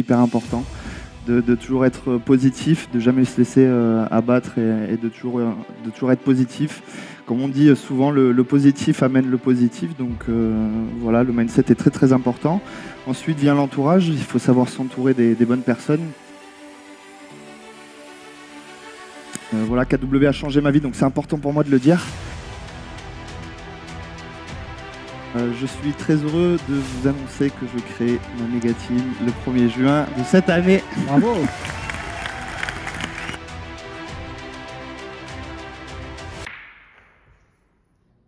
hyper important. De toujours être positif, de jamais se laisser abattre et de toujours être positif. Comme on dit souvent, le positif amène le positif, donc voilà, le mindset est très très important. Ensuite vient l'entourage, il faut savoir s'entourer des bonnes personnes. Voilà, KW a changé ma vie, donc c'est important pour moi de le dire. Je suis très heureux de vous annoncer que je crée ma méga team le 1er juin de cette année. Bravo.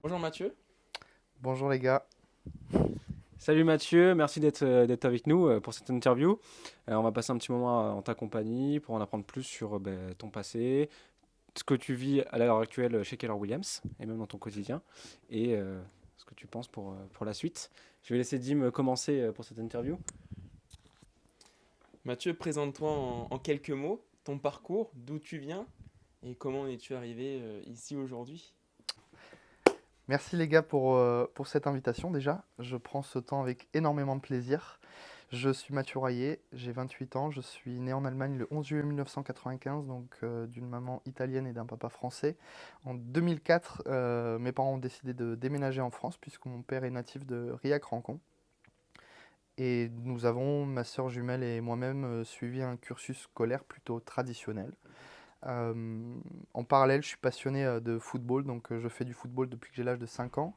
Bonjour Mathieu. Bonjour les gars. Salut Mathieu, merci d'être avec nous pour cette interview. On va passer un petit moment en ta compagnie pour en apprendre plus sur ton passé, ce que tu vis à l'heure actuelle chez Keller Williams et même dans ton quotidien et ce que tu penses pour la suite. Je vais laisser Dim commencer pour cette interview. Mathieu, présente-toi en quelques mots ton parcours, d'où tu viens et comment es-tu arrivé ici aujourd'hui. Merci les gars pour cette invitation déjà. Je prends ce temps avec énormément de plaisir. Je suis Mathieu Royer, j'ai 28 ans, je suis né en Allemagne le 11 juillet 1995, donc d'une maman italienne et d'un papa français. En 2004, mes parents ont décidé de déménager en France puisque mon père est natif de Riac-Rancon. Et nous avons, ma sœur jumelle et moi-même, suivi un cursus scolaire plutôt traditionnel. En parallèle, je suis passionné de football, donc je fais du football depuis que j'ai l'âge de 5 ans.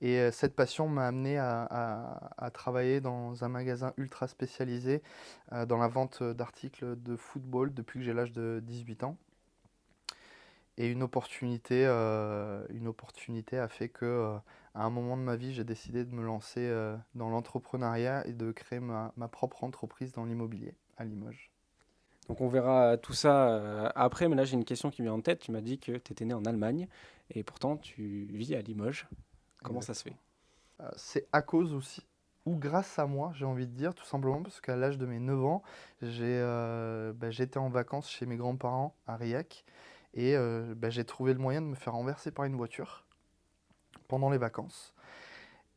Et cette passion m'a amené à travailler dans un magasin ultra spécialisé dans la vente d'articles de football depuis que j'ai l'âge de 18 ans. Et une opportunité a fait que, à un moment de ma vie, j'ai décidé de me lancer dans l'entrepreneuriat et de créer ma propre entreprise dans l'immobilier à Limoges. Donc on verra tout ça après, mais là j'ai une question qui me vient en tête. Tu m'as dit que tu étais né en Allemagne et pourtant tu vis à Limoges. Comment ça se fait ? C'est à cause aussi, ou grâce à moi, j'ai envie de dire, tout simplement parce qu'à l'âge de mes 9 ans, j'étais en vacances chez mes grands-parents à Riac et j'ai trouvé le moyen de me faire renverser par une voiture pendant les vacances.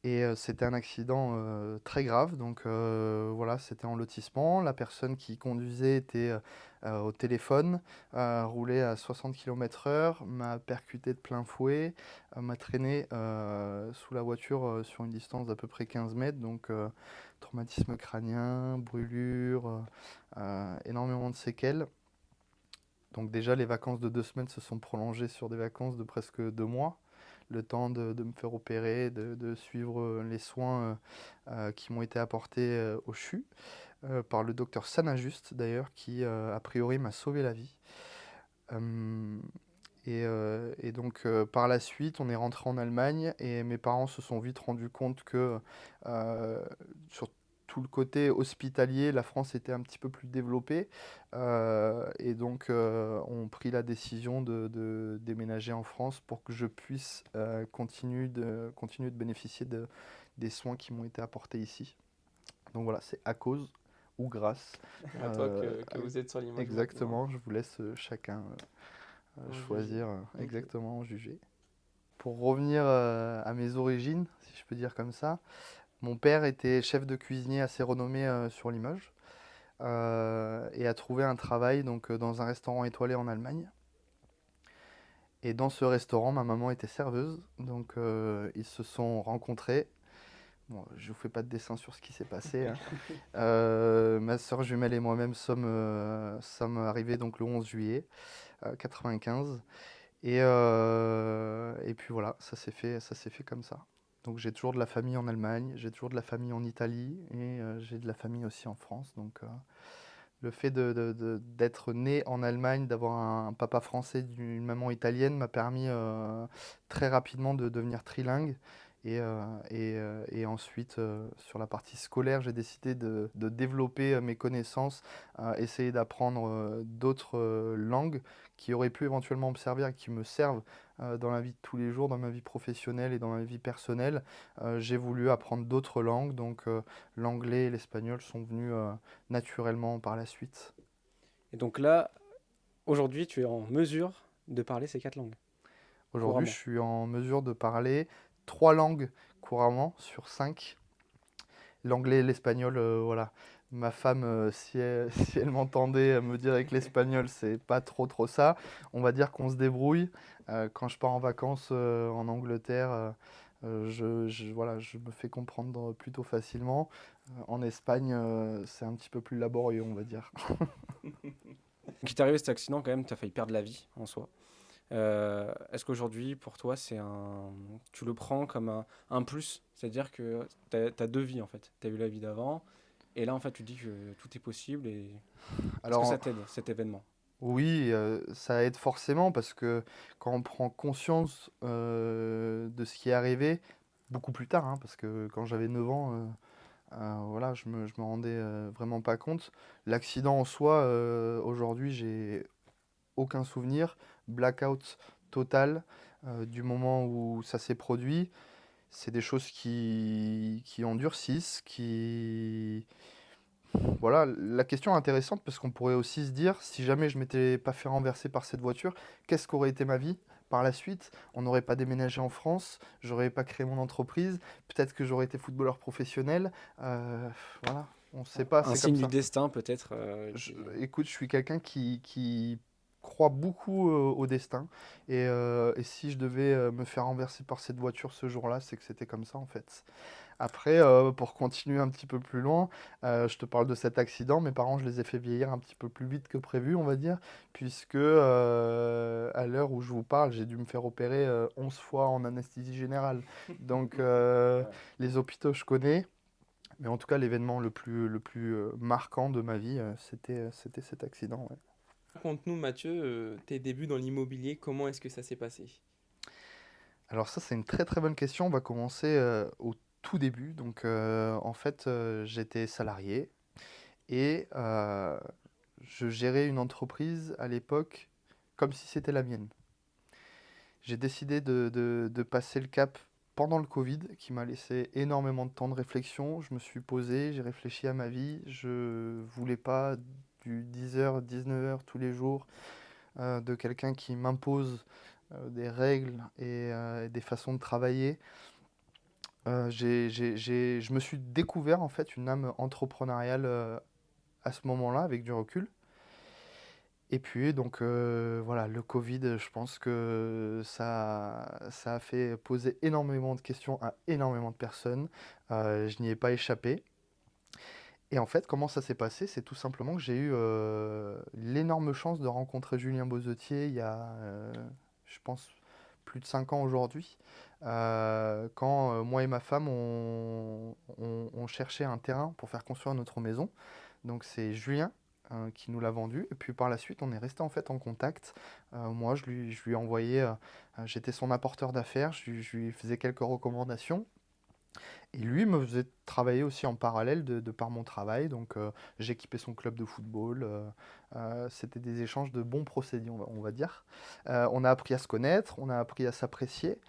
Et c'était un accident très grave, donc voilà, c'était en lotissement. La personne qui conduisait était au téléphone, roulait à 60 km/h, m'a percuté de plein fouet, m'a traîné sous la voiture sur une distance d'à peu près 15 mètres, donc traumatisme crânien, brûlure, énormément de séquelles. Donc déjà, les vacances de 2 semaines se sont prolongées sur des vacances de presque 2 mois. Le temps de me faire opérer, de suivre les soins qui m'ont été apportés au CHU par le docteur Sanajuste d'ailleurs, qui a priori m'a sauvé la vie. Et donc par la suite, on est rentré en Allemagne et mes parents se sont vite rendus compte que sur tout le côté hospitalier, la France était un petit peu plus développée et donc ont pris la décision de déménager en France pour que je puisse continuer de bénéficier des soins qui m'ont été apportés ici. Donc voilà, c'est à cause ou grâce. À toi que vous êtes sur Limoges. Exactement, je vous laisse chacun choisir juger. exactement, juger. Pour revenir à mes origines, si je peux dire comme ça, mon père était chef de cuisinier assez renommé sur Limoges et a trouvé un travail donc, dans un restaurant étoilé en Allemagne. Et dans ce restaurant, ma maman était serveuse, donc ils se sont rencontrés. Bon, je ne vous fais pas de dessin sur ce qui s'est passé, hein. Ma sœur jumelle et moi-même sommes arrivés donc, le 11 juillet 95. Et puis voilà, ça s'est fait comme ça. Donc j'ai toujours de la famille en Allemagne, j'ai toujours de la famille en Italie et j'ai de la famille aussi en France. Donc le fait d'être né en Allemagne, d'avoir un papa français, une maman italienne m'a permis très rapidement de devenir trilingue. Et ensuite, sur la partie scolaire, j'ai décidé de développer mes connaissances, essayer d'apprendre d'autres langues qui auraient pu éventuellement me servir et qui me servent dans la vie de tous les jours, dans ma vie professionnelle et dans ma vie personnelle. J'ai voulu apprendre d'autres langues, donc l'anglais et l'espagnol sont venus naturellement par la suite. Et donc là, aujourd'hui, tu es en mesure de parler ces 4 langues. Aujourd'hui, je suis en mesure de parler 3 langues couramment sur 5. L'anglais et l'espagnol, voilà, Ma femme, si elle m'entendait me dire avec l'espagnol, c'est pas trop ça. On va dire qu'on se débrouille. Quand je pars en vacances en Angleterre, voilà, je me fais comprendre plutôt facilement. En Espagne, c'est un petit peu plus laborieux, on va dire. Qui t'est arrivé cet accident, quand même, tu as failli perdre la vie en soi. Est-ce qu'aujourd'hui, pour toi, tu le prends comme un plus? C'est-à-dire que tu as deux vies, en fait. Tu as eu la vie d'avant, et là, en fait, tu dis que tout est possible. Et est-ce que ça Alors, t'aide, cet événement? oui, ça aide forcément parce que quand on prend conscience de ce qui est arrivé, beaucoup plus tard, hein, parce que quand j'avais 9 ans, voilà, je me rendais vraiment pas compte. L'accident en soi, aujourd'hui, j'ai aucun souvenir. Blackout total du moment où ça s'est produit. C'est des choses qui endurcissent, qui... Voilà, la question est intéressante parce qu'on pourrait aussi se dire, si jamais je m'étais pas fait renverser par cette voiture, qu'est-ce qu'aurait été ma vie par la suite? On n'aurait pas déménagé en France, j'aurais pas créé mon entreprise, peut-être que j'aurais été footballeur professionnel. Voilà, on ne sait pas, Un c'est comme signe du ça. destin, peut-être. Écoute, je suis quelqu'un qui croit beaucoup au destin. Et si je devais me faire renverser par cette voiture ce jour-là, c'est que c'était comme ça en fait. Après, pour continuer un petit peu plus loin, je te parle de cet accident. Mes parents, je les ai fait vieillir un petit peu plus vite que prévu, on va dire, puisque à l'heure où je vous parle, j'ai dû me faire opérer 11 fois en anesthésie générale. Donc, Ouais. les hôpitaux, je connais. Mais en tout cas, l'événement le plus marquant de ma vie, c'était cet accident. Ouais. Raconte-nous, Mathieu, tes débuts dans l'immobilier, comment est-ce que ça s'est passé? Alors ça, c'est une très très bonne question. On va commencer au tout début. Donc, en fait, j'étais salarié et je gérais une entreprise à l'époque comme si c'était la mienne. J'ai décidé de passer le cap pendant le Covid, qui m'a laissé énormément de temps de réflexion. Je me suis posé, j'ai réfléchi à ma vie. Je voulais pas du 10h, 19h tous les jours de quelqu'un qui m'impose des règles et des façons de travailler. Je me suis découvert en fait une âme entrepreneuriale à ce moment-là, avec du recul. Et puis, donc, voilà, le Covid, je pense que ça a fait poser énormément de questions à énormément de personnes. Je n'y ai pas échappé. Et en fait, comment ça s'est passé? C'est tout simplement que j'ai eu l'énorme chance de rencontrer Julien Bozotier il y a, je pense, plus de 5 ans aujourd'hui, quand moi et ma femme, on cherchait un terrain pour faire construire notre maison. Donc c'est Julien qui nous l'a vendu. Et puis par la suite, on est resté en fait en contact. Moi, je lui ai envoyé, j'étais son apporteur d'affaires, je lui faisais quelques recommandations. Et lui me faisait travailler aussi en parallèle de par mon travail. Donc j'équipais son club de football. C'était des échanges de bons procédés, on va dire. On a appris à se connaître, on a appris à s'apprécier.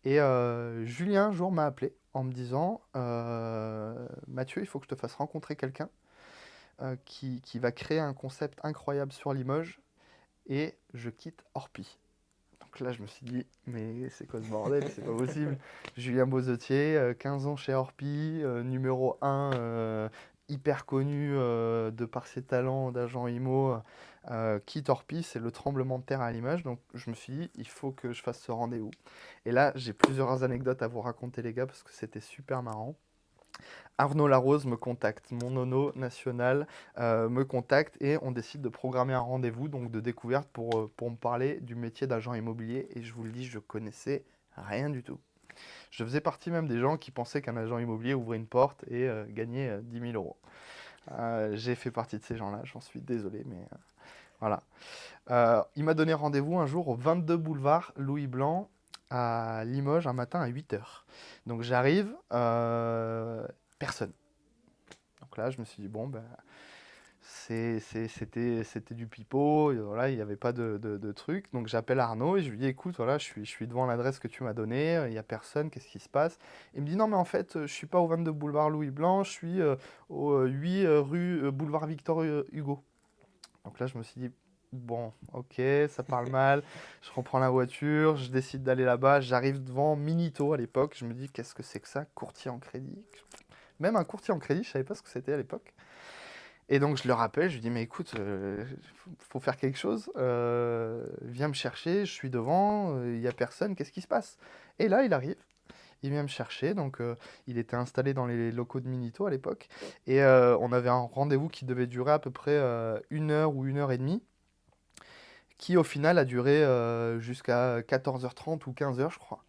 Et Julien un jour m'a appelé en me disant Mathieu, il faut que je te fasse rencontrer quelqu'un qui va créer un concept incroyable sur Limoges. Et je quitte Orpi. Donc là, je me suis dit, mais c'est quoi ce bordel? C'est pas possible. Julien Bozotier, 15 ans chez Orpi, numéro 1, hyper connu de par ses talents d'agent IMO, quitte Orpi, c'est le tremblement de terre à l'image. Donc je me suis dit, il faut que je fasse ce rendez-vous. Et là, j'ai plusieurs anecdotes à vous raconter, les gars, parce que c'était super marrant. Arnaud Larose me contacte, mon nono national me contacte et on décide de programmer un rendez-vous donc de découverte pour me parler du métier d'agent immobilier. Et je vous le dis, je connaissais rien du tout. Je faisais partie même des gens qui pensaient qu'un agent immobilier ouvrait une porte et gagnait 10 000 euros. J'ai fait partie de ces gens-là, j'en suis désolé, mais voilà. Il m'a donné rendez-vous un jour au 22 boulevard Louis Blanc à Limoges un matin à 8 heures. Donc j'arrive, personne. Donc là, je me suis dit, bon, ben, c'était du pipeau, et voilà, il n'y avait pas de truc. Donc j'appelle Arnaud et je lui dis, écoute, voilà, je suis devant l'adresse que tu m'as donnée, il n'y a personne, qu'est-ce qui se passe? Il me dit, non, mais en fait, je ne suis pas au 22 boulevard Louis Blanc, je suis au 8 rue boulevard Victor Hugo. Donc là, je me suis dit, bon, ok, ça parle mal. Je reprends la voiture, je décide d'aller là-bas. J'arrive devant Minito à l'époque. Je me dis, qu'est-ce que c'est que ça? Courtier en crédit. Même un courtier en crédit, je savais pas ce que c'était à l'époque. Et donc je le rappelle, je lui dis, mais écoute, faut faire quelque chose, viens me chercher, je suis devant, il n'y a personne, qu'est-ce qui se passe? Et là, il arrive, il vient me chercher, donc il était installé dans les locaux de Minito à l'époque, et on avait un rendez-vous qui devait durer à peu près 1 heure ou 1 heure et demie, qui au final a duré jusqu'à 14h30 ou 15h, je crois.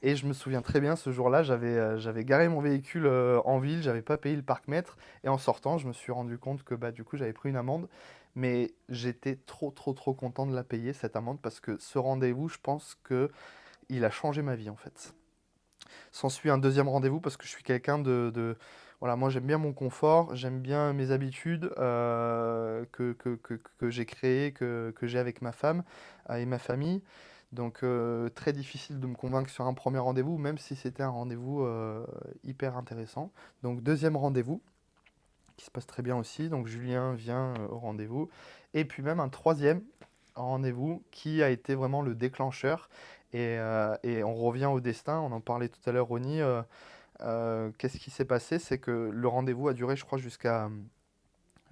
Et je me souviens très bien, ce jour-là, j'avais garé mon véhicule en ville, j'avais pas payé le parc-mètre, et en sortant, je me suis rendu compte que bah, du coup, j'avais pris une amende. Mais j'étais trop, trop, trop content de la payer, cette amende, parce que ce rendez-vous, je pense que il a changé ma vie, en fait. S'ensuit un deuxième rendez-vous, parce que je suis quelqu'un voilà, moi j'aime bien mon confort, j'aime bien mes habitudes que j'ai créées, que j'ai avec ma femme et ma famille. Donc très difficile de me convaincre sur un premier rendez-vous, même si c'était un rendez-vous hyper intéressant. Donc deuxième rendez-vous, qui se passe très bien aussi. Donc Julien vient au rendez-vous. Et puis même un troisième rendez-vous qui a été vraiment le déclencheur. Et on revient au destin, on en parlait tout à l'heure, Ronnie. Qu'est-ce qui s'est passé? C'est que le rendez-vous a duré, je crois, jusqu'à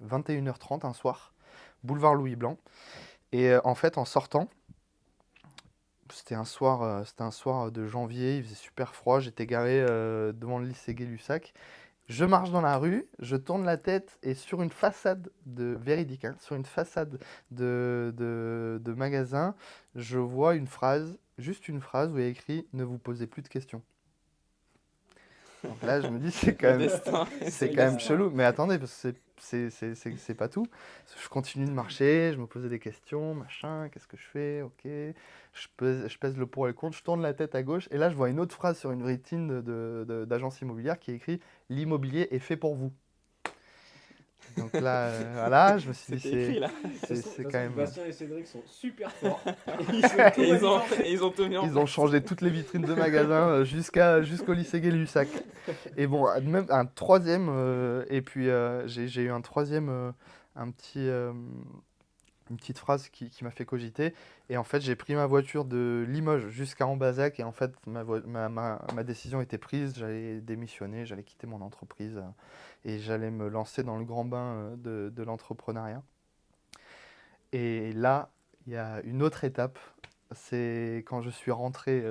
21h30 un soir, boulevard Louis Blanc. Et en fait, en sortant, c'était un soir de janvier, il faisait super froid, j'étais garé devant le lycée Gay-Lussac. Je marche dans la rue, je tourne la tête et sur une façade de véridique, hein, sur une façade de magasin, je vois une phrase, juste une phrase où il y a écrit « Ne vous posez plus de questions ». Donc là, je me dis, Le destin, c'est c'est le quand même destin. chelou. Mais attendez, parce que c'est pas tout. Je continue de marcher, je me posais des questions, machin, qu'est-ce que je fais? Ok. Je pèse le pour et le contre, je tourne la tête à gauche, et là, je vois une autre phrase sur une vitrine d'agence immobilière qui est écrit l'immobilier est fait pour vous. Donc là, voilà, je me suis dit, C'était écrit là. c'est quand même. Bastien et Cédric sont super forts. Et ils ont tout mis en Ils ont place. changé toutes les vitrines de magasins jusqu'au lycée Gay-Lussac. Et bon, même un troisième, et puis j'ai eu un troisième, un petit, une petite phrase qui m'a fait cogiter. Et en fait, j'ai pris ma voiture de Limoges jusqu'à Ambazac, et en fait, ma décision était prise. J'allais démissionner, j'allais quitter mon entreprise, et j'allais me lancer dans le grand bain de l'entrepreneuriat. Et là, il y a une autre étape. C'est quand je suis rentré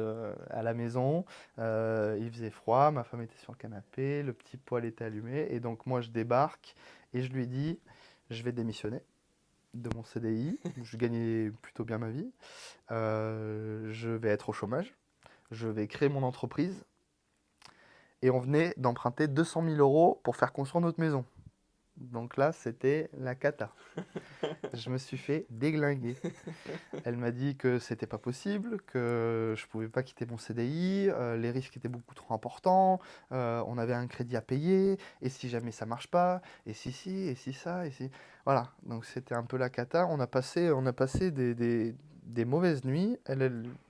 à la maison, il faisait froid, ma femme était sur le canapé, le petit poêle était allumé, et donc moi je débarque et je lui dis, je vais démissionner de mon CDI, je gagnais plutôt bien ma vie, je vais être au chômage, je vais créer mon entreprise, et on venait d'emprunter 200 000 euros pour faire construire notre maison. Donc là, c'était la cata. Je me suis fait déglinguer. Elle m'a dit que c'était pas possible, que je pouvais pas quitter mon CDI, les risques étaient beaucoup trop importants, on avait un crédit à payer, et si jamais ça marche pas, et si, et si ça, et si. Voilà, donc c'était un peu la cata. On a passé des mauvaises nuits.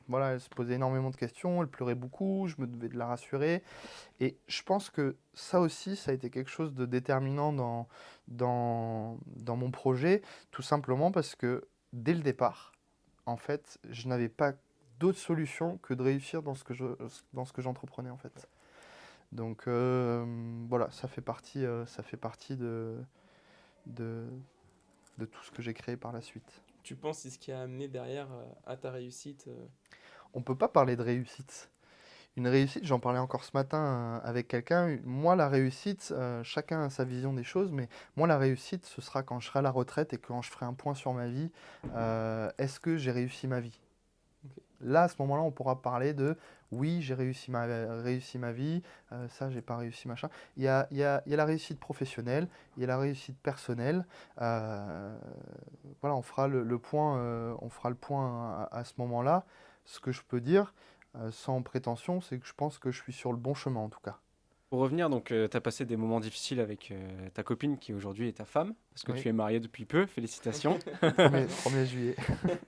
Voilà, elle se posait énormément de questions, elle pleurait beaucoup, je me devais de la rassurer. Et je pense que ça aussi, ça a été quelque chose de déterminant dans mon projet, tout simplement parce que dès le départ, en fait, je n'avais pas d'autre solution que de réussir dans ce que j'entreprenais, en fait. Donc voilà, ça fait partie de, de tout ce que j'ai créé par la suite. Tu penses c'est ce qui a amené derrière à ta réussite On peut pas parler de réussite. Une réussite, j'en parlais encore ce matin avec quelqu'un. Moi, la réussite, chacun a sa vision des choses, mais moi, la réussite, ce sera quand je serai à la retraite et quand je ferai un point sur ma vie. Est-ce que j'ai réussi ma vie? Ok. Là, à ce moment-là, on pourra parler de oui, j'ai réussi ma vie, ça, j'ai pas réussi, machin. Il y a la réussite professionnelle, il y a la réussite personnelle. Voilà, on fera le point à ce moment-là. Ce que je peux dire, sans prétention, c'est que je pense que je suis sur le bon chemin en tout cas. Pour revenir, donc, tu as passé des moments difficiles avec ta copine qui aujourd'hui est ta femme, parce que Oui. tu es marié depuis peu, félicitations. 1er juillet,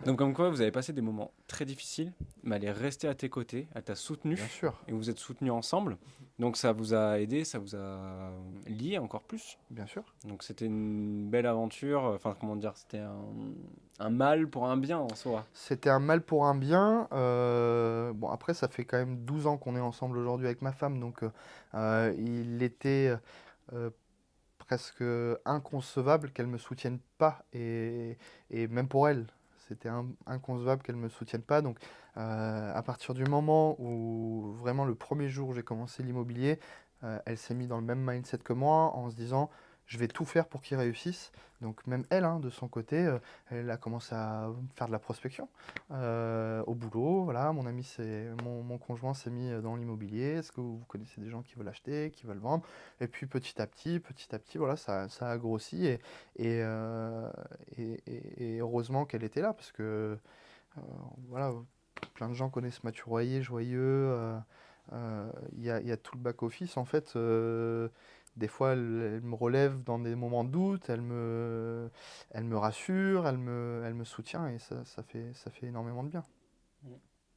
Donc, comme quoi, vous avez passé des moments très difficiles, mais elle est restée à tes côtés, elle t'a soutenu, bien sûr, et vous êtes soutenus ensemble. Donc, ça vous a aidé, ça vous a lié encore plus. bien sûr. Donc, c'était une belle aventure, enfin, comment dire, c'était un mal pour un bien en soi. C'était un mal pour un bien. Bon, après, ça fait quand même 12 ans qu'on est ensemble aujourd'hui avec ma femme, donc il était presque inconcevable qu'elle ne me soutienne pas. Et même pour elle, c'était inconcevable qu'elle ne me soutienne pas. Donc, à partir du moment où vraiment le premier jour où j'ai commencé l'immobilier, elle s'est mise dans le même mindset que moi en se disant, je vais tout faire pour qu'il réussisse. Donc même elle, hein, de son côté, elle a commencé à faire de la prospection au boulot. Voilà, mon conjoint s'est mis dans l'immobilier. Est-ce que vous connaissez des gens qui veulent acheter, qui veulent vendre? Et puis petit à petit, voilà, ça a grossi. Et, euh, et heureusement qu'elle était là, parce que voilà, plein de gens connaissent Mathieu Royer, joyeux. Il y a tout le back-office en fait. Des fois, elle me relève dans des moments de doute, elle me rassure, elle me soutient et ça fait énormément de bien.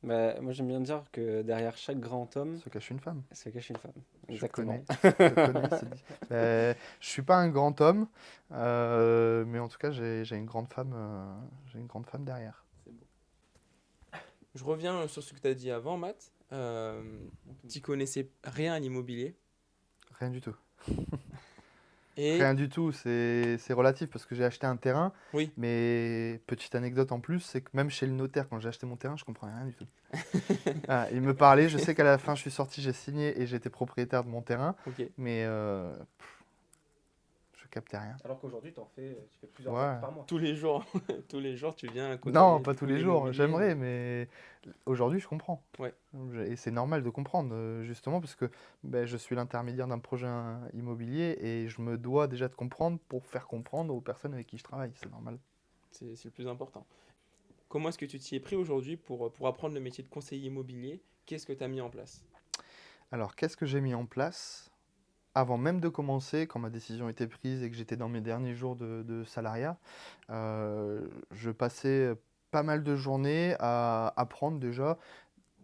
Bah, moi, j'aime bien dire que derrière chaque grand homme Se cache une femme. se cache une femme. Je Exactement. connais, c'est dit. Je suis pas un grand homme, mais en tout cas, j'ai une grande femme, j'ai une grande femme derrière. C'est beau. Je reviens sur ce que tu as dit avant, Matt. Tu connaissais rien à l'immobilier. Rien du tout. Et Rien du tout, c'est relatif parce que j'ai acheté un terrain, oui, mais petite anecdote en plus, c'est que même chez le notaire, quand j'ai acheté mon terrain, je comprenais rien du tout. Ah, il me parlait, je sais qu'à la fin, je suis sorti, j'ai signé et j'étais propriétaire de mon terrain, ok. mais je captais rien. Alors qu'aujourd'hui, tu fais plusieurs Ouais. ventes par mois. Tous les jours, tous les jours, tu viens côtoyer Non, du pas coup tous les jours, l'immobilier. j'aimerais, mais aujourd'hui, je comprends. Ouais. Et c'est normal de comprendre, justement, parce que ben, je suis l'intermédiaire d'un projet immobilier et je me dois déjà de comprendre pour faire comprendre aux personnes avec qui je travaille, c'est normal. C'est le plus important. Comment est-ce que tu t'y es pris aujourd'hui pour apprendre le métier de conseiller immobilier? Qu'est-ce que tu as mis en place? Alors, qu'est-ce que j'ai mis en place? Avant même de commencer, quand ma décision était prise et que j'étais dans mes derniers jours de salariat, je passais pas mal de journées à apprendre déjà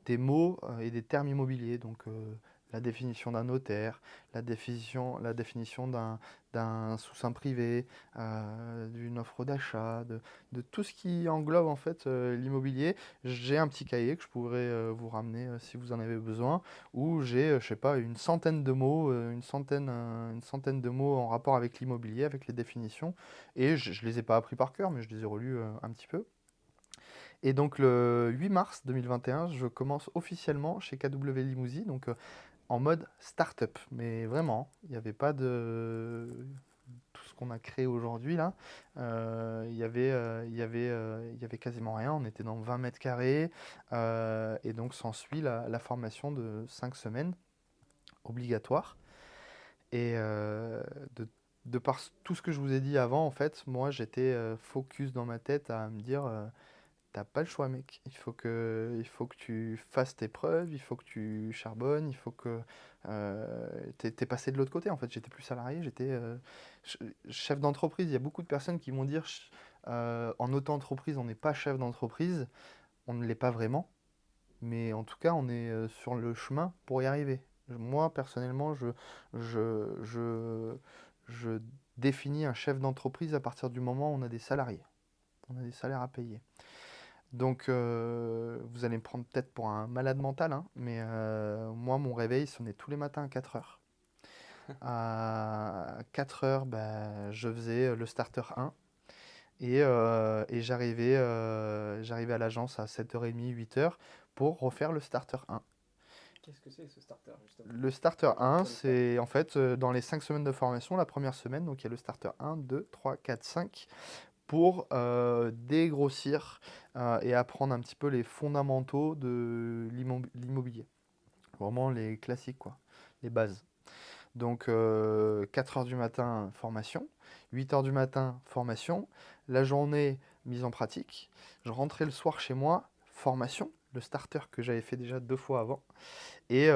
des mots et des termes immobiliers. Donc, la définition d'un notaire, la définition d'un sous-seing privé, d'une offre d'achat, de tout ce qui englobe en fait l'immobilier. J'ai un petit cahier que je pourrais vous ramener si vous en avez besoin, où j'ai, je sais pas, une centaine de mots, une centaine de mots en rapport avec l'immobilier, avec les définitions. Et je les ai pas appris par cœur, mais je les ai relus un petit peu. Et donc le 8 mars 2021, je commence officiellement chez KW Limousin, donc en mode start-up. Mais vraiment, il n'y avait pas de tout ce qu'on a créé aujourd'hui là. Il y avait quasiment rien. On était dans 20 mètres carrés. Et donc s'ensuit la formation de 5 semaines obligatoire. Et de par tout ce que je vous ai dit avant, en fait, moi j'étais focus dans ma tête à me dire t'as pas le choix, mec. Il faut que tu fasses tes preuves, il faut que tu charbonnes, il faut que t'es passé de l'autre côté. En fait, j'étais plus salarié, j'étais chef d'entreprise. Il y a beaucoup de personnes qui vont dire en auto-entreprise, on n'est pas chef d'entreprise. On ne l'est pas vraiment, mais en tout cas, on est sur le chemin pour y arriver. Moi, personnellement, je définis un chef d'entreprise à partir du moment où on a des salariés. On a des salaires à payer. Donc, vous allez me prendre peut-être pour un malade mental, hein, mais moi, mon réveil sonnait tous les matins à 4 heures. À 4 heures, bah, je faisais le starter 1 et j'arrivais à l'agence à 7h30, 8h pour refaire le starter 1. Qu'est-ce que c'est ce starter, justement? Le starter 1, c'est en fait dans les 5 semaines de formation, la première semaine, donc il y a le starter 1, 2, 3, 4, 5, pour dégrossir et apprendre un petit peu les fondamentaux de l'immobilier. Vraiment les classiques, quoi, les bases. Donc 4 heures du matin, formation, 8 heures du matin, formation, la journée, mise en pratique. Je rentrais le soir chez moi, formation, le starter que j'avais fait déjà 2 fois avant. Et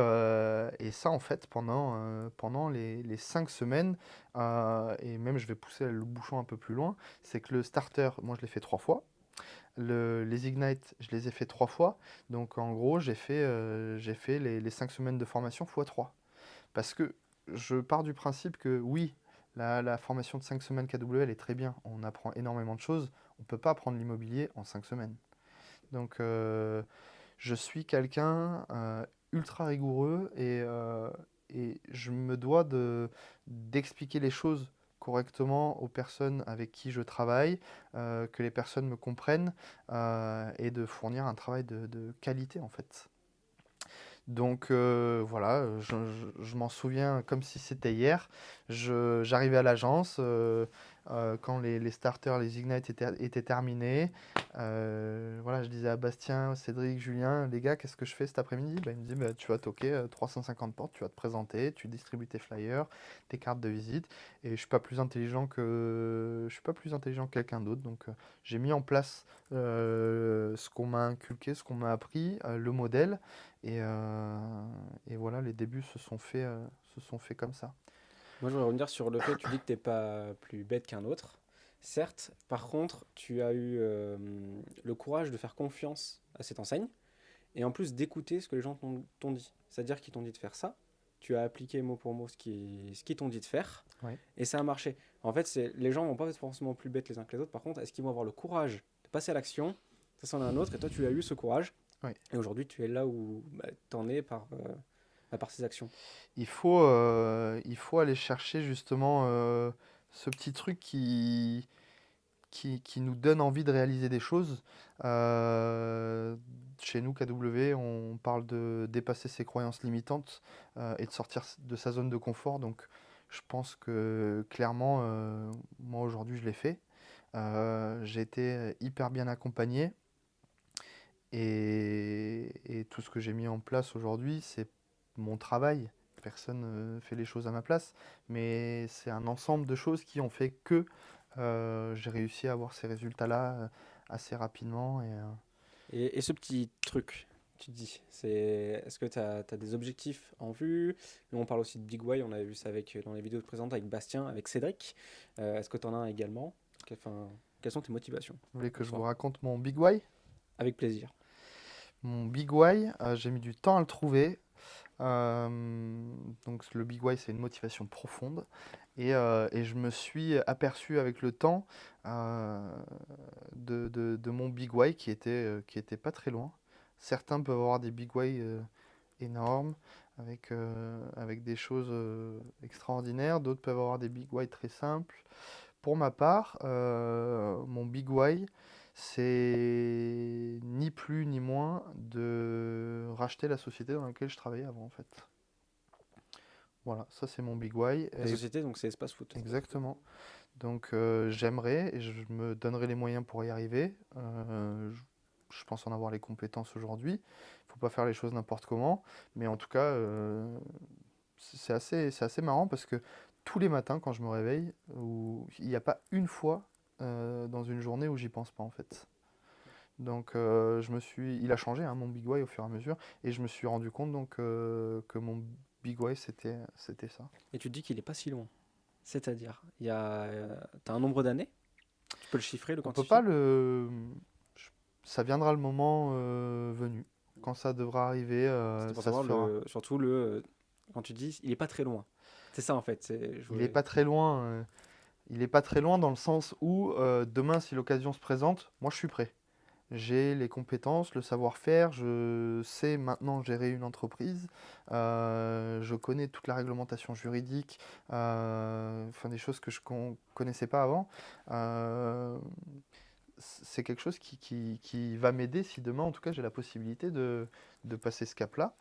ça, en fait, pendant les 5 semaines, et même je vais pousser le bouchon un peu plus loin, c'est que le starter, moi je l'ai fait 3 fois. Les Ignite, je les ai fait 3 fois. Donc en gros, j'ai fait les 5 semaines de formation x 3. Parce que je pars du principe que oui, la formation de 5 semaines KW, elle est très bien. On apprend énormément de choses. On ne peut pas apprendre l'immobilier en 5 semaines. Donc je suis quelqu'un ultra rigoureux et je me dois d'expliquer les choses correctement aux personnes avec qui je travaille, que les personnes me comprennent et de fournir un travail de qualité en fait. Donc voilà, je m'en souviens comme si c'était hier. J'arrivais à l'agence quand les starters, les ignites étaient terminés. Voilà, je disais à Bastien, Cédric, Julien, les gars, qu'est-ce que je fais cet après-midi? Bah, ils me disaient, bah, tu vas toquer 350 portes, tu vas te présenter, tu distribues tes flyers, tes cartes de visite. Et je suis pas plus intelligent que quelqu'un d'autre. Donc j'ai mis en place ce qu'on m'a inculqué, ce qu'on m'a appris, le modèle. Et, et voilà, les débuts se sont faits comme ça. Moi, je voudrais revenir sur le fait, tu dis que t'es pas plus bête qu'un autre. Certes, par contre, tu as eu le courage de faire confiance à cette enseigne et en plus d'écouter ce que les gens t'ont dit. C'est-à-dire qu'ils t'ont dit de faire ça, tu as appliqué mot pour mot ce qu'ils t'ont dit de faire Ouais. et ça a marché. En fait, les gens vont pas être forcément plus bêtes les uns que les autres. Par contre, est-ce qu'ils vont avoir le courage de passer à l'action? Ça, c'en est un autre et toi, tu as eu ce courage. Ouais. Et aujourd'hui, tu es là où t'en es par ces actions. Il faut aller chercher justement ce petit truc qui nous donne envie de réaliser des choses. Chez nous, KW, on parle de dépasser ses croyances limitantes et de sortir de sa zone de confort. Donc, je pense que clairement, moi aujourd'hui, je l'ai fait. J'ai été hyper bien accompagné et tout ce que j'ai mis en place aujourd'hui, c'est mon travail. Personne ne fait les choses à ma place, mais c'est un ensemble de choses qui ont fait que j'ai réussi à avoir ces résultats-là assez rapidement. Et ce petit truc, tu te dis, est-ce que tu as des objectifs en vue? Nous, on parle aussi de Big Why, on avait vu ça dans les vidéos présentes avec Bastien, avec Cédric. Est-ce que tu en as un également? Quelles sont tes motivations? Vous voulez que je vous raconte mon Big Why? Avec plaisir. Mon Big Why, j'ai mis du temps à le trouver. Donc le Big Why, c'est une motivation profonde. Et je me suis aperçu avec le temps de mon Big Why qui était pas très loin. Certains peuvent avoir des Big Why énormes avec des choses extraordinaires. D'autres peuvent avoir des Big Why très simples. Pour ma part, mon Big Why, c'est ni plus ni moins de racheter la société dans laquelle je travaillais avant en fait. Voilà, ça c'est mon Big Why. La société, donc c'est Espace Foot. Exactement. Donc j'aimerais et je me donnerai les moyens pour y arriver. Je pense en avoir les compétences aujourd'hui. Il ne faut pas faire les choses n'importe comment. Mais en tout cas, c'est assez marrant parce que tous les matins quand je me réveille, il n'y a pas une fois dans une journée où j'y pense pas en fait. Donc il a changé mon Big Why au fur et à mesure et je me suis rendu compte donc que mon Big Why c'était ça. Et tu te dis qu'il n'est pas si loin. C'est-à-dire, t'as un nombre d'années? Tu peux le chiffrer, le On peut quantifier? pas ça viendra le moment venu. Quand ça devra arriver, C'était pour ça se savoir fera. surtout quand tu dis, il est pas très loin. C'est ça en fait. Il est pas très loin. Il est pas très loin dans le sens où demain, si l'occasion se présente, moi je suis prêt. J'ai les compétences, le savoir-faire, je sais maintenant gérer une entreprise, je connais toute la réglementation juridique, enfin des choses que je connaissais pas avant. Euh, c'est quelque chose qui va m'aider si demain, en tout cas, j'ai la possibilité de passer ce cap-là.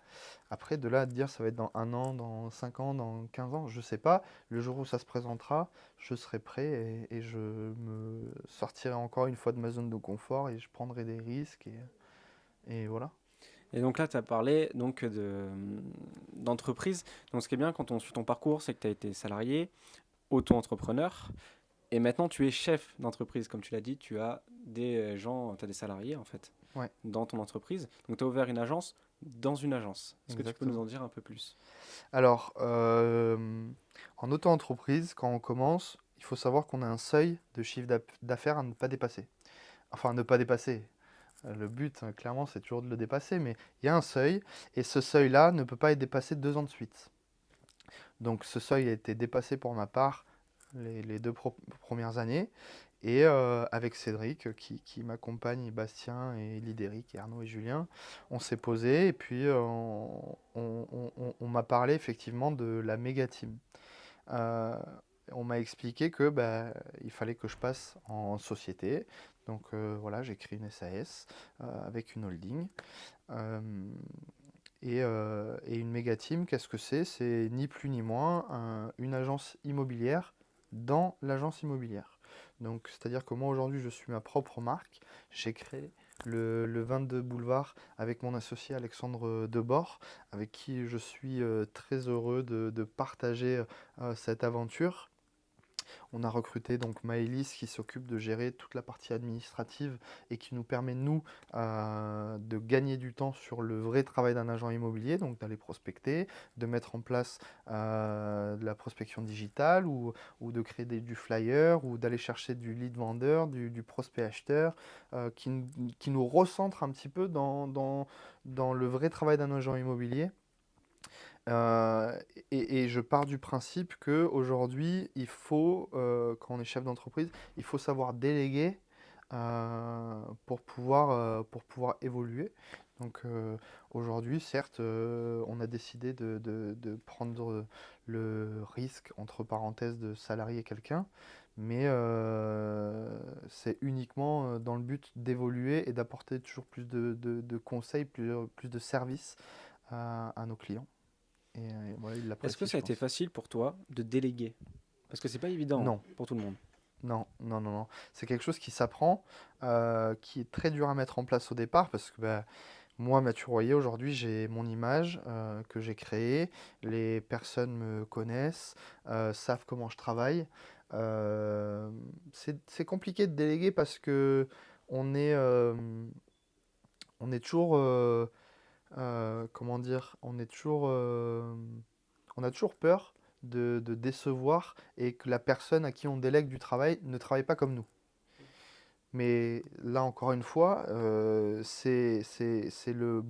Après, de là à te dire ça va être dans 1 an, dans 5 ans, dans 15 ans, je sais pas. Le jour où ça se présentera, je serai prêt et je me sortirai encore une fois de ma zone de confort et je prendrai des risques et voilà. Et donc là, tu as parlé donc d'entreprise. Donc ce qui est bien quand on suit ton parcours, c'est que tu as été salarié, auto-entrepreneur, et maintenant tu es chef d'entreprise. Comme tu l'as dit, tu as des gens, tu as des salariés en fait, Ouais. dans ton entreprise. Donc tu as ouvert une agence dans une agence. Est-ce que tu peux nous en dire un peu plus? Alors, en auto-entreprise, quand on commence, il faut savoir qu'on a un seuil de chiffre d'affaires à ne pas dépasser. Enfin, à ne pas dépasser. Le but, clairement, c'est toujours de le dépasser, mais il y a un seuil, et ce seuil-là ne peut pas être dépassé 2 ans de suite. Donc ce seuil a été dépassé pour ma part les deux premières années, et avec Cédric qui m'accompagne, Bastien et Lydéric, et Arnaud et Julien, on s'est posé, et puis on m'a parlé effectivement de la méga team. on m'a expliqué que il fallait que je passe en société. Donc voilà, j'ai créé une SAS avec une holding. Euh, et une méga team, qu'est-ce que c'est? C'est ni plus ni moins une agence immobilière dans l'agence immobilière. Donc, c'est-à-dire que moi aujourd'hui, je suis ma propre marque. J'ai créé le 22 boulevard avec mon associé Alexandre Debord, avec qui je suis très heureux de partager cette aventure. On a recruté donc Maëlys qui s'occupe de gérer toute la partie administrative et qui nous permet, nous, de gagner du temps sur le vrai travail d'un agent immobilier, donc d'aller prospecter, de mettre en place de la prospection digitale ou de créer du flyer ou d'aller chercher du lead vendeur, du prospect acheteur, qui nous recentre un petit peu dans le vrai travail d'un agent immobilier. Euh, et je pars du principe que aujourd'hui, il faut, quand on est chef d'entreprise, il faut savoir déléguer pour pouvoir évoluer. Donc aujourd'hui, certes, on a décidé de prendre le risque, entre parenthèses, de salarier quelqu'un, mais c'est uniquement dans le but d'évoluer et d'apporter toujours plus de conseils, plus de services à nos clients. Et voilà, il Est-ce que l'apprécie, ça je a été pense. facile pour toi de déléguer? Parce que c'est pas évident hein, Non, pour tout le monde. non, non, non, non. C'est quelque chose qui s'apprend, qui est très dur à mettre en place au départ, parce que moi, Mathieu Royer, aujourd'hui, j'ai mon image que j'ai créée. Les personnes me connaissent, savent comment je travaille. Euh, c'est compliqué de déléguer parce que on est, euh, on est toujours, comment dire, on a toujours peur de décevoir et que la personne à qui on délègue du travail ne travaille pas comme nous. Mais là, encore une fois, c'est le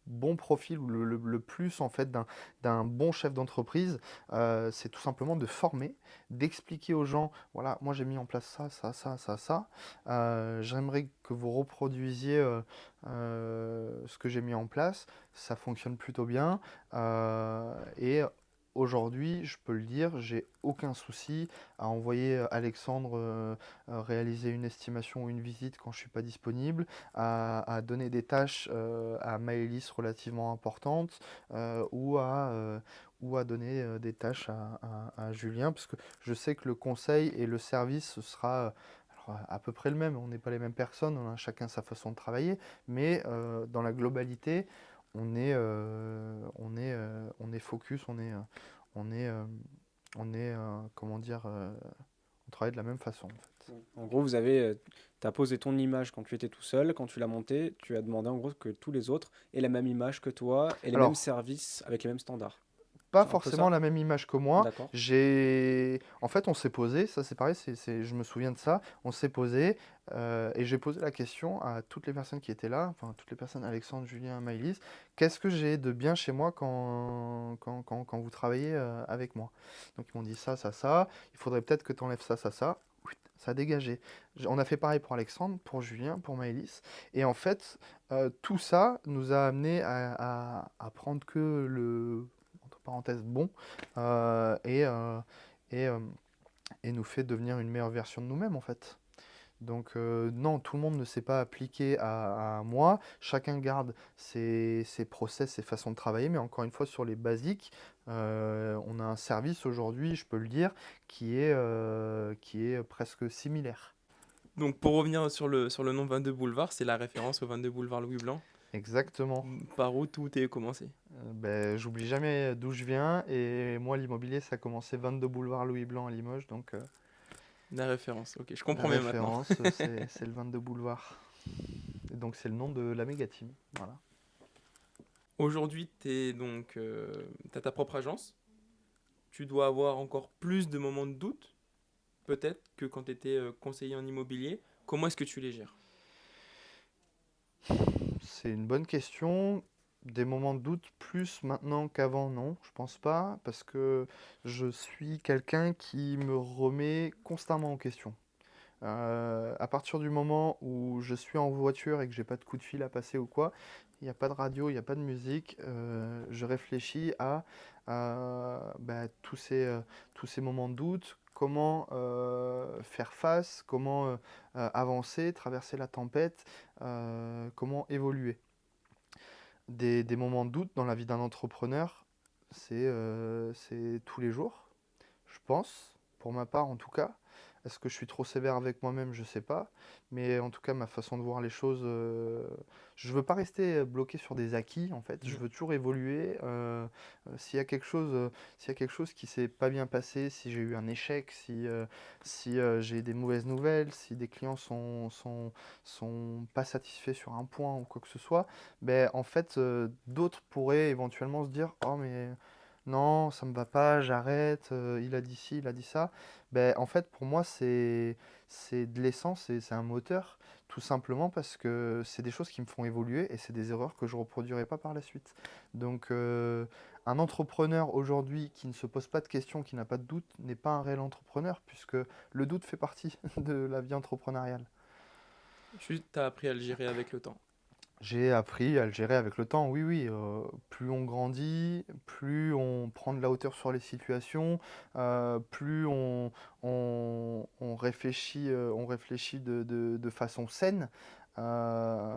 bon profil ou le plus en fait d'un bon chef d'entreprise, c'est tout simplement de former, d'expliquer aux gens, voilà, moi j'ai mis en place ça, ça, ça, ça, ça. J'aimerais que vous reproduisiez ce que j'ai mis en place. Ça fonctionne plutôt bien. Et aujourd'hui, je peux le dire, j'ai aucun souci à envoyer Alexandre réaliser une estimation ou une visite quand je suis pas disponible, à donner des tâches à Maëlys relativement importantes ou à donner des tâches à Julien, parce que je sais que le conseil et le service, ce sera alors, à peu près le même. On n'est pas les mêmes personnes, on a chacun sa façon de travailler, mais dans la globalité, on est focus, on est, euh, comment dire, on travaille de la même façon en fait. En gros, tu as posé ton image quand tu étais tout seul, quand tu l'as montée, tu as demandé en gros que tous les autres aient la même image que toi et les mêmes Alors, services avec les mêmes standards. pas C'est un peu forcément ça? la même image que moi. D'accord. En fait, on s'est posé, ça c'est pareil, je me souviens de ça. On s'est posé et j'ai posé la question à toutes les personnes qui étaient là, enfin toutes les personnes, Alexandre, Julien, Maëlys, qu'est-ce que j'ai de bien chez moi quand vous travaillez avec moi? Donc ils m'ont dit ça, ça, ça. Il faudrait peut-être que tu enlèves ça, ça, ça. Oui, ça a dégagé. On a fait pareil pour Alexandre, pour Julien, pour Maëlys. Et en fait, tout ça nous a amené à prendre que le entre parenthèses bon, euh, et, euh, et, euh, et nous fait devenir une meilleure version de nous-mêmes en fait. Donc non, tout le monde ne s'est pas appliqué à moi. Chacun garde ses process, ses façons de travailler, mais encore une fois sur les basiques, on a un service aujourd'hui, je peux le dire, qui est presque similaire. Donc pour revenir sur le nom 22 boulevard, c'est la référence au 22 boulevard Louis Blanc, Exactement. par où tout est commencé. J'oublie jamais d'où je viens et moi l'immobilier ça a commencé 22 boulevard Louis Blanc à Limoges, donc La référence, ok, je la comprends mieux maintenant. référence c'est le 22 boulevard. Et donc c'est le nom de la méga team. Voilà. Aujourd'hui, t'as ta propre agence. Tu dois avoir encore plus de moments de doute, peut-être, que quand tu étais conseiller en immobilier. Comment est-ce que tu les gères? C'est une bonne question. Des moments de doute plus maintenant qu'avant, non, je pense pas, parce que je suis quelqu'un qui me remet constamment en question. À partir du moment où je suis en voiture et que j'ai pas de coup de fil à passer ou quoi, il n'y a pas de radio, il n'y a pas de musique, je réfléchis à tous ces moments de doute, comment faire face, comment avancer, traverser la tempête, comment évoluer. Des moments de doute dans la vie d'un entrepreneur, c'est tous les jours, je pense, pour ma part en tout cas. Est-ce que je suis trop sévère avec moi-même? Je sais pas. Mais en tout cas, ma façon de voir les choses, je veux pas rester bloqué sur des acquis, en fait. Je Mhm. veux toujours évoluer. S'il y a quelque chose qui s'est pas bien passé, si j'ai eu un échec, si j'ai des mauvaises nouvelles, si des clients sont pas satisfaits sur un point ou quoi que ce soit, ben, en fait, d'autres pourraient éventuellement se dire, oh, mais non, ça me va pas, j'arrête, il a dit ci, il a dit ça. Ben, en fait, pour moi, c'est de l'essence et c'est un moteur, tout simplement parce que c'est des choses qui me font évoluer et c'est des erreurs que je reproduirai pas par la suite. Donc, un entrepreneur aujourd'hui qui ne se pose pas de questions, qui n'a pas de doute, n'est pas un réel entrepreneur, puisque le doute fait partie de la vie entrepreneuriale. Juste, tu as appris à le gérer avec le temps. J'ai appris à le gérer avec le temps, oui, oui. Plus on grandit, plus on prend de la hauteur sur les situations, plus on réfléchit de façon saine. Euh,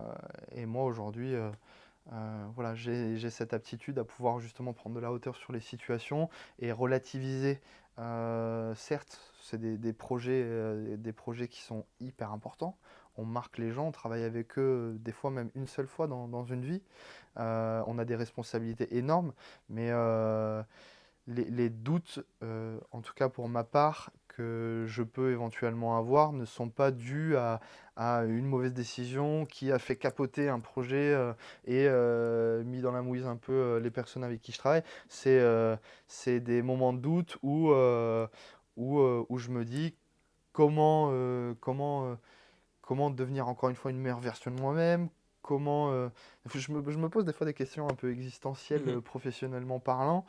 et moi, aujourd'hui, voilà, j'ai cette aptitude à pouvoir justement prendre de la hauteur sur les situations et relativiser. Certes, c'est des projets qui sont hyper importants. On marque les gens, on travaille avec eux des fois même une seule fois dans une vie. On a des responsabilités énormes, mais les doutes, en tout cas pour ma part, que je peux éventuellement avoir, ne sont pas dus à une mauvaise décision qui a fait capoter un projet et mis dans la mouise un peu les personnes avec qui je travaille. C'est des moments de doute où je me dis comment devenir encore une fois une meilleure version de moi-même, comment... je me pose des fois des questions un peu existentielles, Mhm. professionnellement parlant,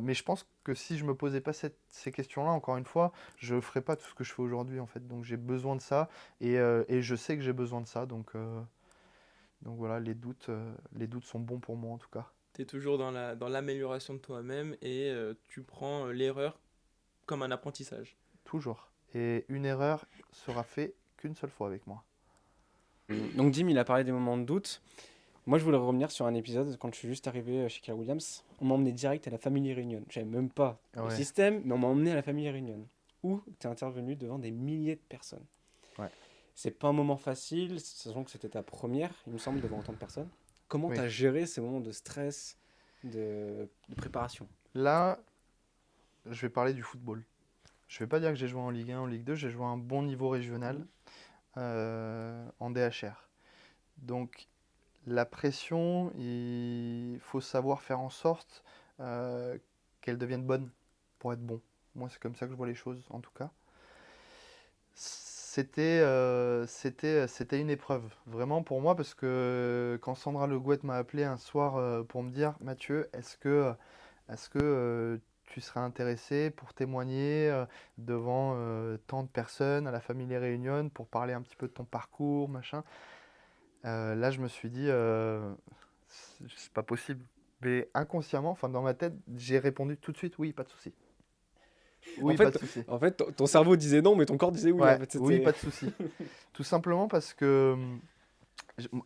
mais je pense que si je me posais pas ces questions-là, encore une fois, je ferais pas tout ce que je fais aujourd'hui, en fait. Donc j'ai besoin de ça, et je sais que j'ai besoin de ça, donc voilà, les doutes sont bons pour moi, en tout cas. Tu es toujours dans l'amélioration de toi-même et tu prends l'erreur comme un apprentissage. Toujours. Et une erreur sera faite qu'une seule fois avec moi. Donc Dim, il a parlé des moments de doute. Moi, je voulais revenir sur un épisode quand je suis juste arrivé chez Keller Williams. On m'a emmené direct à la Family Reunion. Je savais même pas le Ouais, système, mais on m'a emmené à la Family Reunion où tu es intervenu devant des milliers de personnes. ouais, C'est pas un moment facile, sachant que c'était ta première, il me semble, devant autant de personnes. Comment tu oui. as géré ces moments de stress, de préparation? Là, je vais parler du football. Je vais pas dire que j'ai joué en Ligue 1, en Ligue 2, j'ai joué à un bon niveau régional en DHR. Donc la pression, il faut savoir faire en sorte qu'elle devienne bonne pour être bon. Moi, c'est comme ça que je vois les choses, en tout cas. C'était une épreuve, vraiment pour moi, parce que quand Sandra Le Gouët m'a appelé un soir pour me dire, Mathieu, est-ce que tu serais intéressé pour témoigner devant tant de personnes à la famille Les Réunions pour parler un petit peu de ton parcours, machin. Là, je me suis dit, c'est pas possible. Mais inconsciemment, enfin dans ma tête, j'ai répondu tout de suite, oui, pas de souci. En Oui, pas de fait, souci. en fait, ton cerveau disait non, mais ton corps disait oui. En Ouais, fait, oui, c'était. pas de souci. Tout simplement parce que,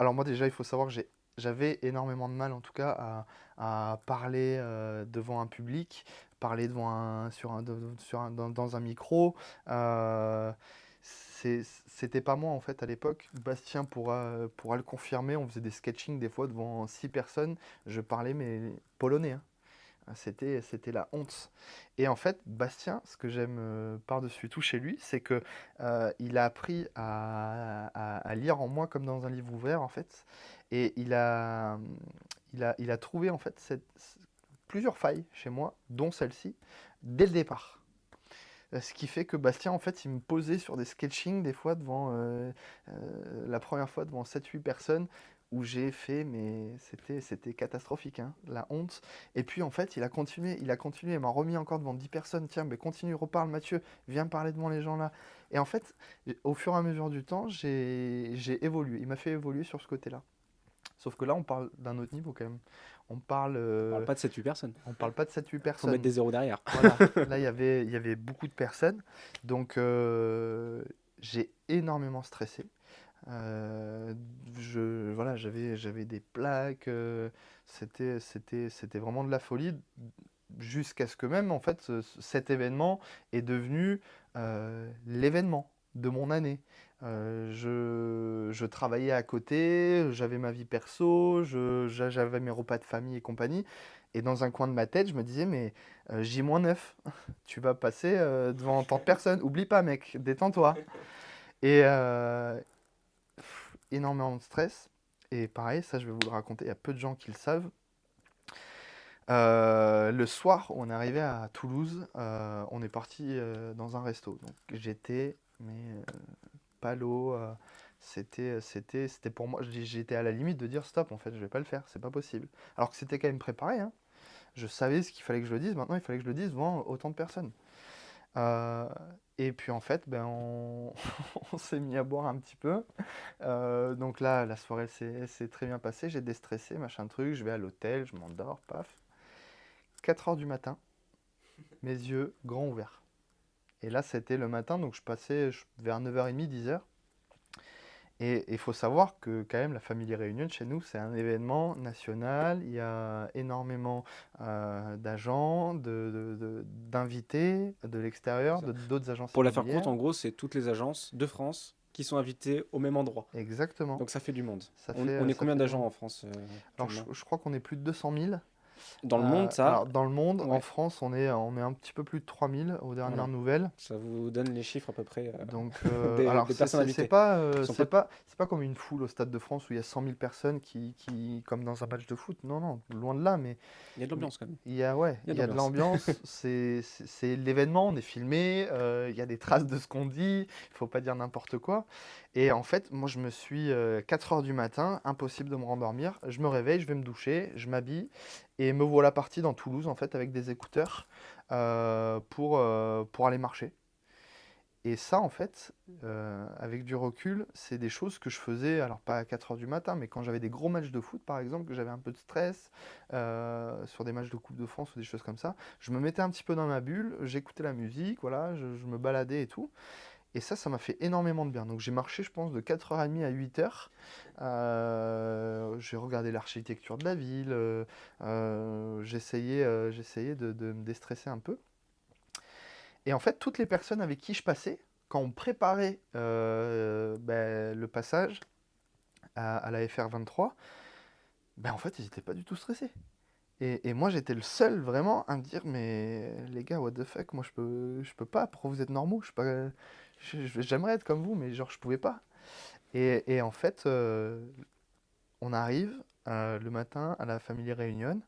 alors moi déjà, il faut savoir que j'avais énormément de mal, en tout cas, à parler devant un public, parler dans un micro. Euh, C'était pas moi, en fait, à l'époque. Bastien pourra le confirmer. On faisait des sketchings des fois devant 6 personnes. Je parlais, mais polonais, hein. C'était la honte. Et en fait, Bastien, ce que j'aime par-dessus tout chez lui, c'est que il a appris à lire en moi comme dans un livre ouvert, en fait. Et il a trouvé, en fait, plusieurs failles chez moi, dont celle-ci, dès le départ. Ce qui fait que Bastien, en fait, il me posait sur des sketchings, des fois, la première fois devant 7-8 personnes. où j'ai fait, mais c'était catastrophique, hein, la honte. Et puis en fait, il m'a remis encore devant 10 personnes. Tiens, mais continue, reparle Mathieu, viens parler devant les gens là. Et en fait, au fur et à mesure du temps, j'ai évolué. Il m'a fait évoluer sur ce côté-là. Sauf que là, on parle d'un autre niveau quand même. On parle, On parle pas de 7-8 personnes. on parle pas de 7-8 Faut mettre personnes. des zéros derrière. Voilà, là il y avait beaucoup de personnes, donc j'ai énormément stressé. Euh, voilà, j'avais des plaques, c'était vraiment de la folie, jusqu'à ce que même en fait cet événement est devenu l'événement de mon année. Je travaillais à côté, j'avais ma vie perso, j'avais mes repas de famille et compagnie. Et dans un coin de ma tête, je me disais, mais J-9, tu vas passer devant tant de personnes. Oublie pas, mec, détends-toi. Et énormément de stress. Et pareil, ça, je vais vous le raconter, il y a peu de gens qui le savent. Le soir, on est arrivé à Toulouse, on est parti dans un resto. Donc j'étais, mais pas l'eau. C'était pour moi, j'étais à la limite de dire stop, en fait, je vais pas le faire, c'est pas possible. Alors que c'était quand même préparé, hein. Je savais ce qu'il fallait que je le dise, maintenant il fallait que je le dise devant autant de personnes. Euh, et puis en fait, ben, on s'est mis à boire un petit peu. Donc là, la soirée s'est très bien passée, j'ai déstressé, machin truc, je vais à l'hôtel, je m'endors, paf. 4 heures du matin, mes yeux grands ouverts. Et là, c'était le matin, donc je passais vers 9h30, 10h. Et il faut savoir que quand même la Family Reunion chez nous, c'est un événement national. Il y a énormément d'agents, d'invités de l'extérieur, d'autres agences Pour la faire immobilières. courte, en gros, c'est toutes les agences de France qui sont invitées au même endroit. Exactement. Donc ça fait du monde. Ça On fait, est ça combien fait du d'agents monde. en France Alors actuellement je crois qu'on est plus de 200 000. Dans le monde, ça, Alors dans le monde, en ouais, France, on est un petit peu plus de 3000 aux dernières voilà. nouvelles. Ça vous donne les chiffres à peu près Donc, des alors personnes c'est invitées. pas, Ils sont c'est pas comme une foule au Stade de France où il y a 100 000 personnes comme dans un match de foot. Non, non, loin de là, Il y a de l'ambiance quand même. il y a, ouais, Il y a il de y a de l'ambiance. l'ambiance. C'est l'événement, on est filmé, il y a des traces de ce qu'on dit, il faut pas dire n'importe quoi. Et en fait, moi, je me suis 4 heures du matin, impossible de me rendormir. Je me réveille, je vais me doucher, je m'habille et me voilà parti dans Toulouse en fait avec des écouteurs pour aller marcher. Et ça, en fait, avec du recul, c'est des choses que je faisais, alors pas à 4 heures du matin, mais quand j'avais des gros matchs de foot, par exemple, que j'avais un peu de stress, sur des matchs de Coupe de France ou des choses comme ça, je me mettais un petit peu dans ma bulle, j'écoutais la musique, voilà, je me baladais et tout. Et ça m'a fait énormément de bien. Donc j'ai marché, je pense, de 4h30 à 8h. J'ai regardé l'architecture de la ville, j'essayais de me déstresser un peu. Et en fait, toutes les personnes avec qui je passais, quand on préparait ben, le passage à la FR23, ben, en fait, ils n'étaient pas du tout stressés. Et moi, j'étais le seul vraiment à me dire, mais les gars, what the fuck, moi, je peux pas, pourquoi vous êtes normaux? J'aimerais être comme vous, mais genre, je pouvais pas. Et en fait, on arrive le matin à la Family Reunion.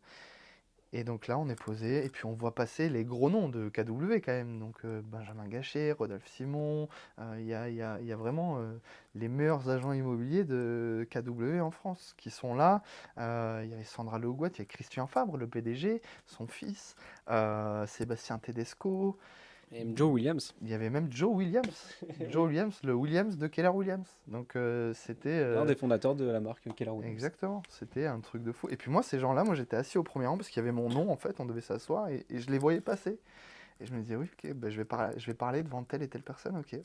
Et donc là, on est posé, et puis on voit passer les gros noms de KW quand même. Donc Benjamin Gachet, Rodolphe Simon, il y a vraiment les meilleurs agents immobiliers de KW en France qui sont là. Il y avait Sandra Legout, il y a Christian Fabre, le PDG, son fils, Sébastien Tedesco. Et Joe Williams, Il y avait même Joe Williams. Joe Williams, le Williams de Keller Williams. Donc c'était... l'un des fondateurs de la marque Keller Williams. Exactement, c'était un truc de fou. Et puis moi, ces gens-là, moi j'étais assis au premier rang parce qu'il y avait mon nom en fait, on devait s'asseoir et je les voyais passer. Et je me disais, oui, ok, bah, je vais parler devant telle et telle personne, ok,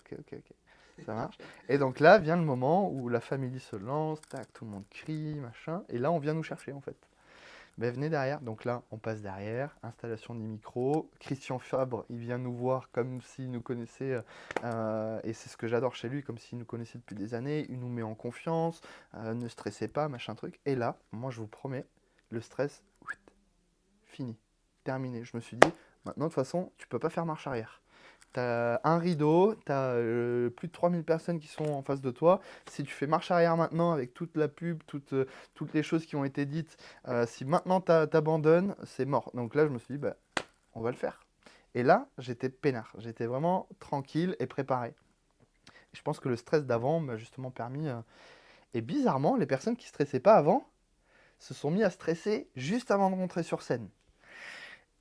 ça marche. Et donc là vient le moment où la famille se lance, tac, tout le monde crie, machin, et là on vient nous chercher en fait. Ben, venez derrière, donc là on passe derrière, installation des micros. Christian Fabre, il vient nous voir comme s'il nous connaissait, et c'est ce que j'adore chez lui, comme s'il nous connaissait depuis des années. Il nous met en confiance, ne stressez pas, machin truc. Et là, moi je vous promets, le stress, fini, terminé. Je me suis dit, maintenant de toute façon, tu peux pas faire marche arrière. T'as un rideau, t'as plus de 3000 personnes qui sont en face de toi. Si tu fais marche arrière maintenant avec toute la pub, toutes les choses qui ont été dites, si maintenant t'abandonnes, c'est mort. Donc là, je me suis dit, bah, on va le faire. Et là, j'étais peinard. J'étais vraiment tranquille et préparé. Et je pense que le stress d'avant m'a justement permis. Et bizarrement, les personnes qui stressaient pas avant se sont mis à stresser juste avant de rentrer sur scène.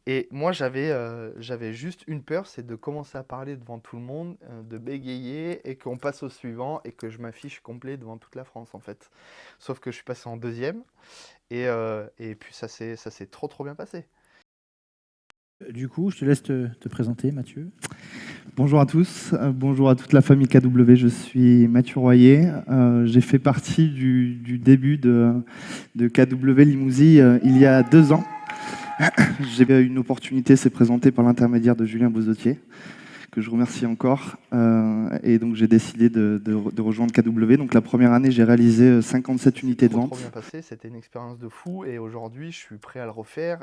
Et moi, j'avais juste une peur, c'est de commencer à parler devant tout le monde, de bégayer et qu'on passe au suivant et que je m'affiche complet devant toute la France, en fait. Sauf que je suis passé en deuxième et puis ça s'est trop bien passé. Du coup, je te laisse te présenter, Mathieu. Bonjour à tous, bonjour à toute la famille KW, je suis Mathieu Royer. J'ai fait partie du début de KW Limousin il y a 2 ans. J'ai eu une opportunité, s'est présentée par l'intermédiaire de Julien Bozotier, que je remercie encore. Et donc j'ai décidé de rejoindre KW. Donc la première année, j'ai réalisé 57 unités de Trop vente. bien passé, c'était une expérience de fou et aujourd'hui, je suis prêt à le refaire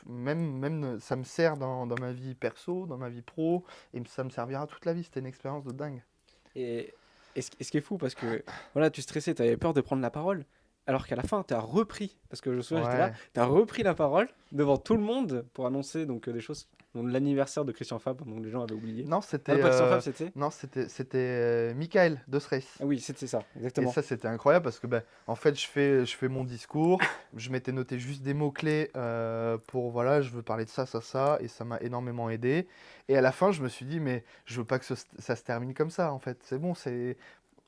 même ça me sert dans ma vie perso, dans ma vie pro et ça me servira toute la vie. C'était une expérience de dingue. Et ce qui est fou, parce que voilà, tu stressais, tu avais peur de prendre la parole, alors qu'à la fin, tu as repris, parce que je me souviens, j'étais là, Ouais. tu as repris la parole devant tout le monde pour annoncer donc, des choses, donc l'anniversaire de Christian Fabre, donc les gens avaient oublié. Non, Ah, c'était pas Christian Fabre, c'était non, c'était Michael de Strace. Ah oui, c'était ça, Et exactement. ça, c'était incroyable parce que, en fait, je fais mon discours, je m'étais noté juste des mots-clés pour, voilà, je veux parler de ça, et ça m'a énormément aidé. Et à la fin, je me suis dit, mais je veux pas que ça se termine comme ça, en fait. C'est bon, c'est...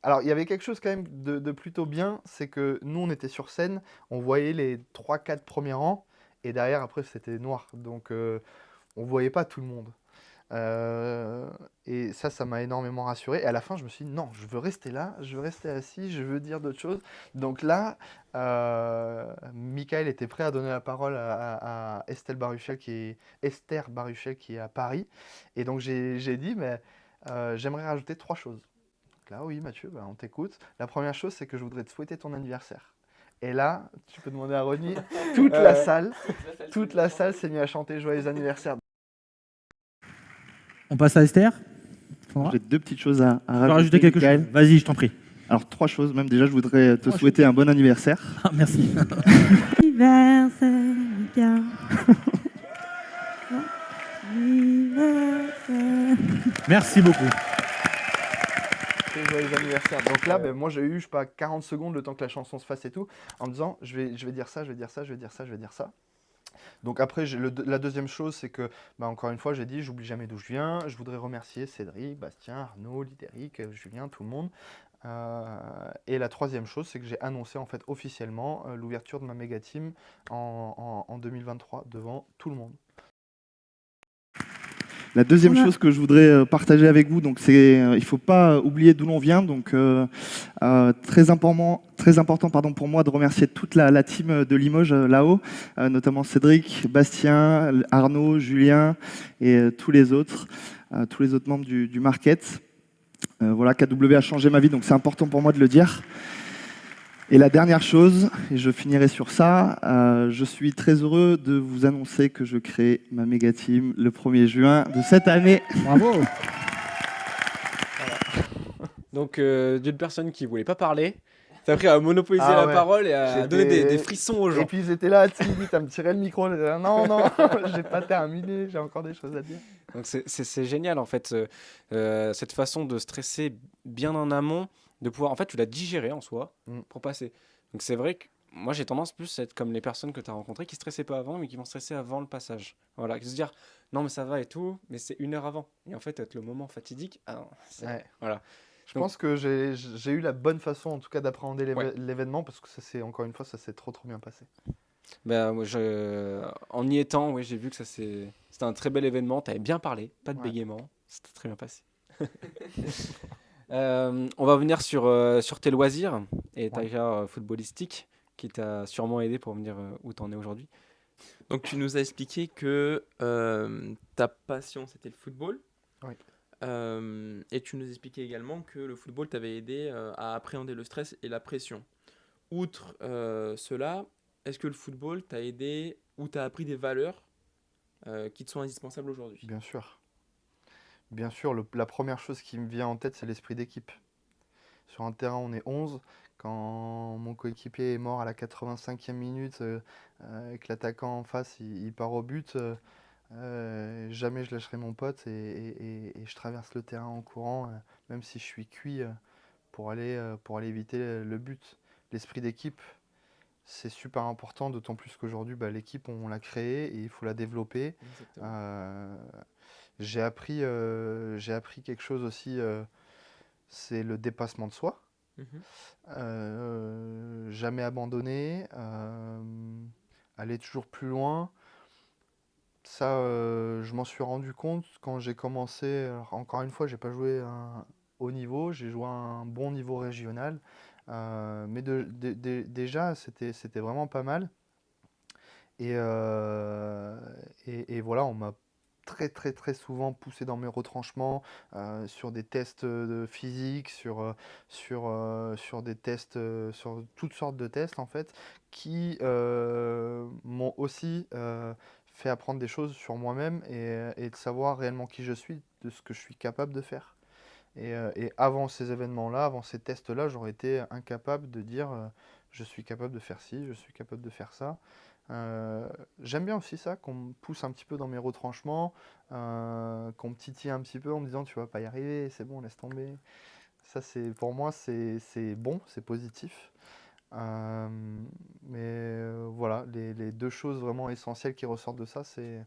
Alors, il y avait quelque chose quand même de plutôt bien, c'est que nous, on était sur scène, on voyait les 3-4 premiers rangs, et derrière, après, c'était noir. Donc, on voyait pas tout le monde. Euh, et ça m'a énormément rassuré. Et à la fin, je me suis dit, non, je veux rester là, je veux rester assis, je veux dire d'autres choses. Donc là, Michael était prêt à donner la parole à Esther Baruchel qui est à Paris. Et donc j'ai dit, mais j'aimerais rajouter 3 choses. Donc là, oui, Mathieu, on t'écoute. La première chose, c'est que je voudrais te souhaiter ton anniversaire. Et là, tu peux demander à Ronnie, toute la salle s'est mise à chanter Joyeux anniversaire. On passe à Esther. Sandra. J'ai 2 petites choses à Tu veux rajouter quelque Michael. chose? Vas-y, je t'en prie. Alors 3 choses, même déjà, je voudrais te 3 souhaiter un bon anniversaire. Ah, merci. Anniversaire, Mika. Anniversaire. Merci beaucoup. Très joyeux anniversaire. Donc là, moi j'ai eu, je sais pas, 40 secondes le temps que la chanson se fasse et tout, en me disant je vais dire ça, je vais dire ça, je vais dire ça, je vais dire ça. Donc après, la deuxième chose, c'est que, encore une fois, j'ai dit, j'oublie jamais d'où je viens. Je voudrais remercier Cédric, Bastien, Arnaud, Lidéric, Julien, tout le monde. Et la troisième chose, c'est que j'ai annoncé en fait officiellement l'ouverture de ma méga team en 2023 devant tout le monde. La deuxième chose que je voudrais partager avec vous, donc c'est, il faut pas oublier d'où l'on vient. Donc très important pour moi de remercier toute la team de Limoges là-haut, notamment Cédric, Bastien, Arnaud, Julien et tous les autres membres du market. Voilà, KW a changé ma vie, donc c'est important pour moi de le dire. Et la dernière chose, et je finirai sur ça, je suis très heureux de vous annoncer que je crée ma méga team le 1er juin de cette année. Bravo. Donc, d'une personne qui voulait pas parler, t'as appris à monopoliser Ah la ouais. parole et à donner des frissons aux Et gens. puis ils étaient là, limite à me tirer le micro. J'étais là, non, j'ai pas terminé, j'ai encore des choses à dire. Donc, c'est génial, en fait, cette façon de stresser bien en amont, de pouvoir, en fait, tu l'as digéré en soi pour passer. Donc, c'est vrai que moi, j'ai tendance plus à être comme les personnes que tu as rencontrées qui stressaient pas avant, mais qui vont stresser avant le passage. Voilà, se dire, non, mais ça va et tout, mais c'est 1 heure avant. Et en fait, être le moment fatidique, Ouais. voilà. Je pense que j'ai eu la bonne façon, en tout cas, d'appréhender Ouais. l'événement parce que encore une fois, ça s'est trop bien passé. Ben, moi, en y étant, oui, j'ai vu que c'était un très bel événement. Tu avais bien parlé, pas de Ouais. bégaiement. C'était très bien passé. On va venir sur tes loisirs et ta carrière footballistique qui t'a sûrement aidé pour me dire où tu en es aujourd'hui. Donc tu nous as expliqué que ta passion c'était le football. Oui. Et tu nous as expliqué également que le football t'avait aidé à appréhender le stress et la pression. Outre cela, est-ce que le football t'a aidé ou t'a appris des valeurs qui te sont indispensables aujourd'hui? Bien sûr. Bien sûr, la première chose qui me vient en tête, c'est l'esprit d'équipe. Sur un terrain, on est 11. Quand mon coéquipier est mort à la 85e minute, et que l'attaquant en face, il part au but, jamais je lâcherai mon pote et je traverse le terrain en courant, même si je suis cuit, pour aller éviter le but. L'esprit d'équipe, c'est super important, d'autant plus qu'aujourd'hui, l'équipe, on l'a créée et il faut la développer. Exactement. J'ai appris quelque chose aussi, c'est le dépassement de soi. Jamais abandonner, aller toujours plus loin. Ça, je m'en suis rendu compte quand j'ai commencé. Alors, encore une fois, j'ai pas joué à un haut niveau, j'ai joué à un bon niveau régional. Mais déjà, c'était vraiment pas mal. Et, et voilà, on m'a très très très souvent poussé dans mes retranchements sur des tests de physique, sur des tests, sur toutes sortes de tests en fait, qui m'ont aussi fait apprendre des choses sur moi-même et de savoir réellement qui je suis, de ce que je suis capable de faire. Et avant ces événements-là, avant ces tests-là, j'aurais été incapable de dire je suis capable de faire ci, je suis capable de faire ça. Euh, J'aime bien aussi ça, qu'on me pousse un petit peu dans mes retranchements, qu'on me titille un petit peu en me disant tu vas pas y arriver, c'est bon, laisse tomber. Ça, pour moi, c'est bon, c'est positif. Euh, voilà, les deux choses vraiment essentielles qui ressortent de ça, c'est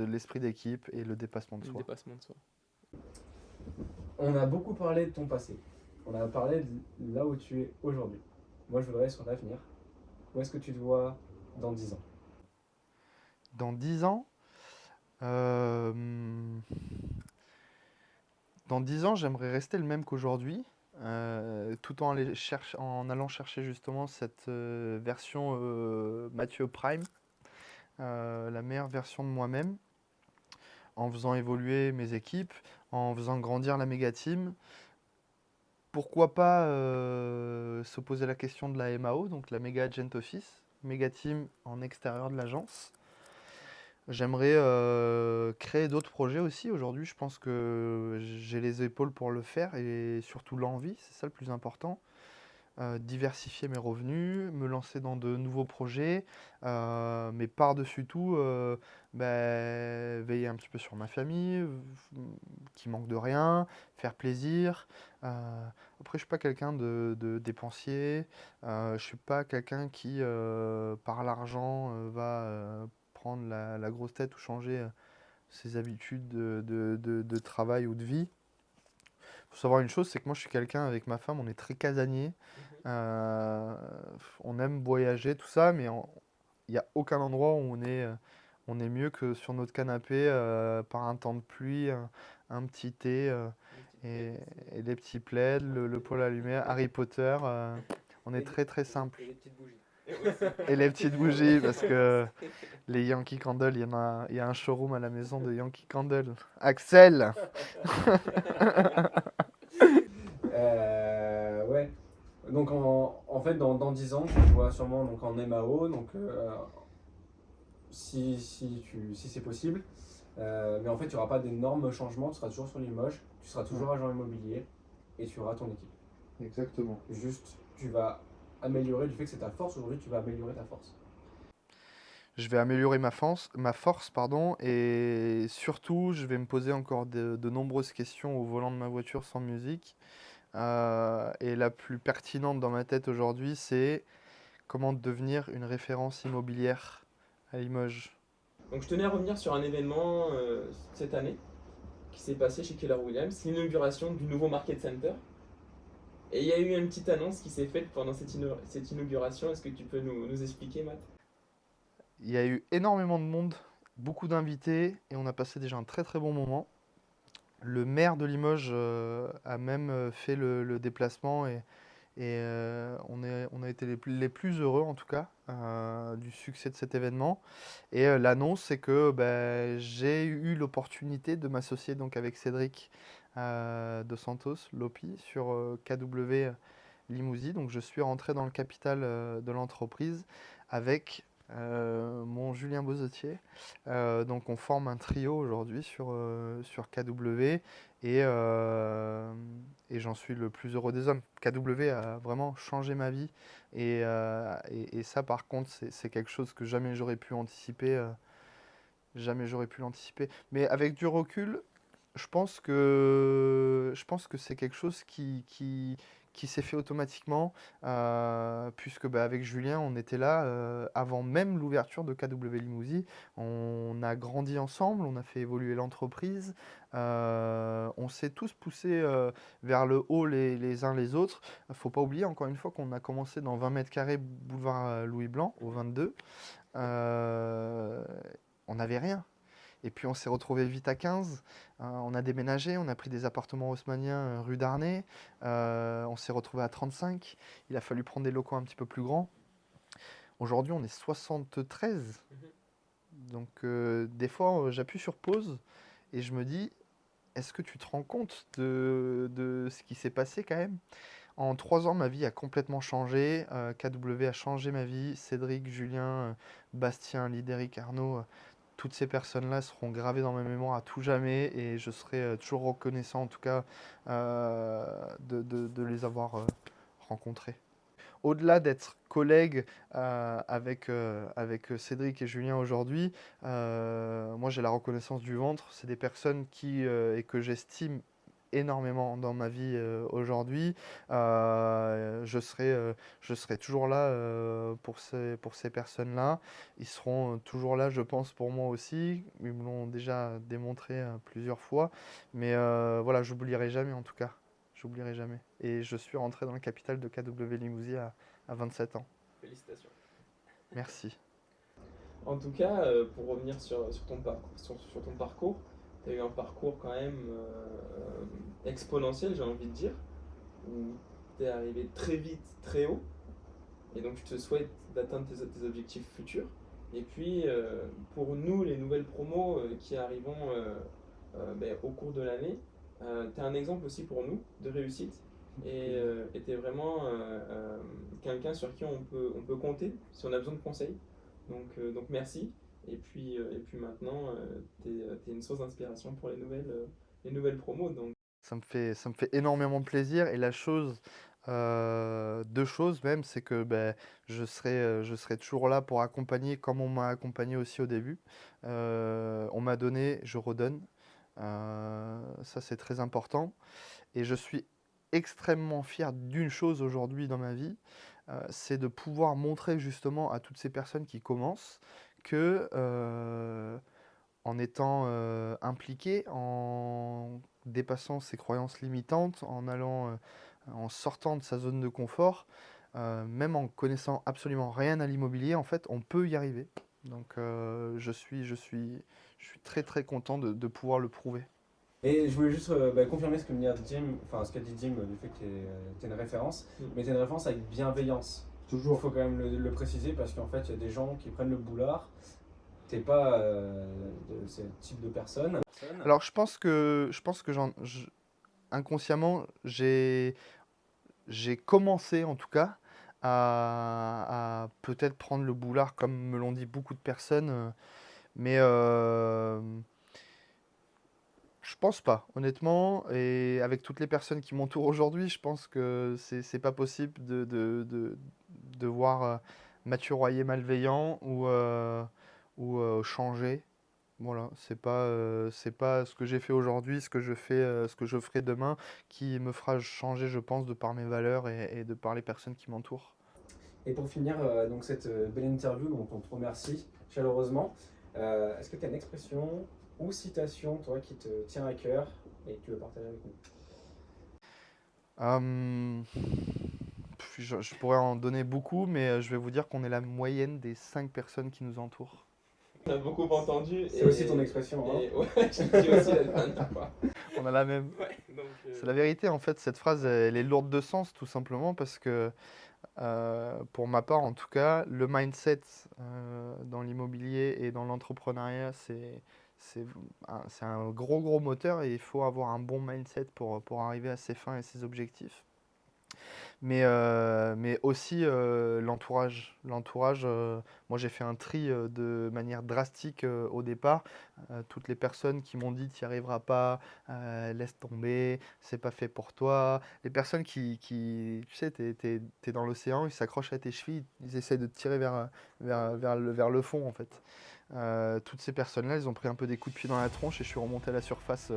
l'esprit d'équipe et le dépassement de Le soi. dépassement de soi. On a beaucoup parlé de ton passé. On a parlé de là où tu es aujourd'hui. Moi, je voudrais sur l'avenir. Où est-ce que tu te vois dans 10 ans? Dans 10 ans, euh, dans 10 ans, j'aimerais rester le même qu'aujourd'hui, tout en allant chercher justement cette version Mathieu Prime, la meilleure version de moi-même, en faisant évoluer mes équipes, en faisant grandir la méga team. Pourquoi pas se poser la question de la MAO, donc la Mega Agent Office, méga team en extérieur de l'agence. J'aimerais créer d'autres projets aussi. Aujourd'hui, je pense que j'ai les épaules pour le faire et surtout l'envie, c'est ça le plus important. Diversifier mes revenus, me lancer dans de nouveaux projets, mais par-dessus tout, veiller un petit peu sur ma famille, qui manque de rien, faire plaisir. Après, je suis pas quelqu'un de dépensier, je suis pas quelqu'un qui, par l'argent, va prendre la grosse tête ou changer ses habitudes de travail ou de vie. Faut savoir une chose, c'est que moi je suis quelqu'un avec ma femme, on est très casanier. Euh, on aime voyager, tout ça, mais il n'y a aucun endroit où on est mieux que sur notre canapé par un temps de pluie, un petit thé et des petits plaids, le poêle allumé, Harry Potter. On est très très simple. Et les petites bougies. Et les petites bougies, parce que les Yankee Candle, il y a un showroom à la maison de Yankee Candle. Axel! Ouais. Donc en fait, dans 10 ans, tu te vois sûrement donc, en MAO, donc si c'est possible. Mais en fait, il n'y aura pas d'énormes changements, tu seras toujours sur Limoges, tu seras toujours agent immobilier et tu auras ton équipe. Exactement. Juste, tu vas améliorer du fait que c'est ta force, aujourd'hui tu vas améliorer ta force. Je vais améliorer ma force, pardon, et surtout, je vais me poser encore de nombreuses questions au volant de ma voiture sans musique. Et la plus pertinente dans ma tête aujourd'hui, c'est comment devenir une référence immobilière à Limoges. Donc je tenais à revenir sur un événement cette année qui s'est passé chez Keller Williams, l'inauguration du nouveau Market Center. Et il y a eu une petite annonce qui s'est faite pendant cette inauguration. Est-ce que tu peux nous expliquer, Matt? Il y a eu énormément de monde, beaucoup d'invités, et on a passé déjà un très très bon moment. Le maire de Limoges a même fait le déplacement et on a été les plus heureux en tout cas du succès de cet événement. Et l'annonce, c'est que j'ai eu l'opportunité de m'associer donc avec Cédric de Santos, Lopi, sur KW Limousin. Donc je suis rentré dans le capital de l'entreprise avec mon Julien Bozotier. Donc on forme un trio aujourd'hui sur KW et j'en suis le plus heureux des hommes. KW a vraiment changé ma vie et ça par contre c'est quelque chose que jamais j'aurais pu anticiper. Jamais j'aurais pu l'anticiper. Mais avec du recul, Je pense que c'est quelque chose qui s'est fait automatiquement, puisque avec Julien, on était là avant même l'ouverture de KW Limousin. On a grandi ensemble, on a fait évoluer l'entreprise, on s'est tous poussés vers le haut les uns les autres. Il ne faut pas oublier, encore une fois, qu'on a commencé dans 20 mètres carrés boulevard Louis Blanc, au 22. Euh, on n'avait rien. Et puis on s'est retrouvé vite à 15. On a déménagé, on a pris des appartements haussmanniens rue d'Arnay. On s'est retrouvé à 35. Il a fallu prendre des locaux un petit peu plus grands. Aujourd'hui, on est 73. Donc des fois, j'appuie sur pause et je me dis, est-ce que tu te rends compte de ce qui s'est passé quand même? En 3 ans, ma vie a complètement changé. KW a changé ma vie. Cédric, Julien, Bastien, Lidéric, Arnaud, toutes ces personnes-là seront gravées dans ma mémoire à tout jamais et je serai toujours reconnaissant en tout cas de les avoir rencontrés. Au-delà d'être collègue avec Cédric et Julien aujourd'hui, moi j'ai la reconnaissance du ventre. C'est des personnes et que j'estime énormément dans ma vie aujourd'hui. Je serai toujours là pour ces personnes-là. Ils seront toujours là, je pense, pour moi aussi. Ils me l'ont déjà démontré plusieurs fois. Mais voilà, j'oublierai jamais en tout cas. J'oublierai jamais. Et je suis rentré dans le capital de KW Limousin à 27 ans. Félicitations. Merci. En tout cas, pour revenir sur ton parcours, tu as eu un parcours quand même exponentiel, j'ai envie de dire, où tu es arrivé très vite, très haut, et donc je te souhaite d'atteindre tes objectifs futurs. Et puis, pour nous, les nouvelles promos qui arrivons au cours de l'année, tu es un exemple aussi pour nous de réussite, et tu es vraiment quelqu'un sur qui on peut compter si on a besoin de conseils. Donc merci. Et puis maintenant, tu es une source d'inspiration pour les nouvelles promos. Donc. Ça me fait énormément plaisir. Et deux choses même, c'est que je serai toujours là pour accompagner comme on m'a accompagné aussi au début. On m'a donné, je redonne. Ça, c'est très important. Et je suis extrêmement fier d'une chose aujourd'hui dans ma vie, c'est de pouvoir montrer justement à toutes ces personnes qui commencent que en étant impliqué, en dépassant ses croyances limitantes, en sortant de sa zone de confort, même en connaissant absolument rien à l'immobilier, en fait, on peut y arriver. Donc je suis très très content de pouvoir le prouver. Et je voulais juste confirmer ce que qu'a dit Jim du fait que tu es une référence, mais tu es une référence avec bienveillance. Toujours. Il faut quand même le préciser parce qu'en fait, il y a des gens qui prennent le boulard. T'es pas de ce type de personne. Alors je pense que inconsciemment, j'ai commencé en tout cas à peut-être prendre le boulard comme me l'ont dit beaucoup de personnes, mais je pense pas, honnêtement, et avec toutes les personnes qui m'entourent aujourd'hui, je pense que c'est pas possible de voir Mathieu Royer malveillant ou changer. Voilà, c'est pas ce que j'ai fait aujourd'hui, ce que je ferai demain, qui me fera changer, je pense, de par mes valeurs et de par les personnes qui m'entourent. Et pour finir donc cette belle interview, dont on te remercie chaleureusement, est-ce que tu as une expression ou citation, toi, qui te tient à cœur et que tu veux partager avec nous? Je pourrais en donner beaucoup, mais je vais vous dire qu'on est la moyenne des 5 personnes qui nous entourent. On a beaucoup entendu. C'est aussi ton expression, hein? Ouais, je l'ai dit aussi la dernière fois. On a la même. Ouais, donc, C'est la vérité, en fait, cette phrase, elle est lourde de sens, tout simplement, parce que, pour ma part, en tout cas, le mindset dans l'immobilier et dans l'entrepreneuriat, c'est un gros moteur et il faut avoir un bon mindset pour arriver à ses fins et ses objectifs. Mais aussi l'entourage. Moi j'ai fait un tri de manière drastique au départ. Toutes les personnes qui m'ont dit tu n'y arriveras pas, laisse tomber, c'est pas fait pour toi. Les personnes tu sais, t'es dans l'océan, ils s'accrochent à tes chevilles, ils essayent de te tirer vers le fond en fait. Toutes ces personnes-là, elles ont pris un peu des coups de pied dans la tronche et je suis remonté à la surface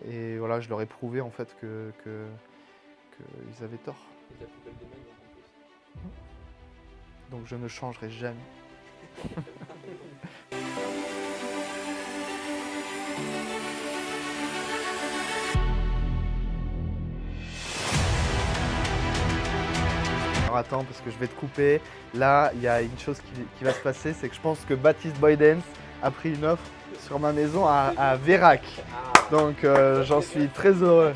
Et voilà, je leur ai prouvé en fait qu'ils avaient tort. Et la plus belle des mains, donc, en plus. Donc je ne changerai jamais. Alors attends, parce que je vais te couper. Là, il y a une chose qui va se passer, c'est que je pense que Baptiste Boydens a pris une offre sur ma maison à Vérac. Donc j'en suis très heureux.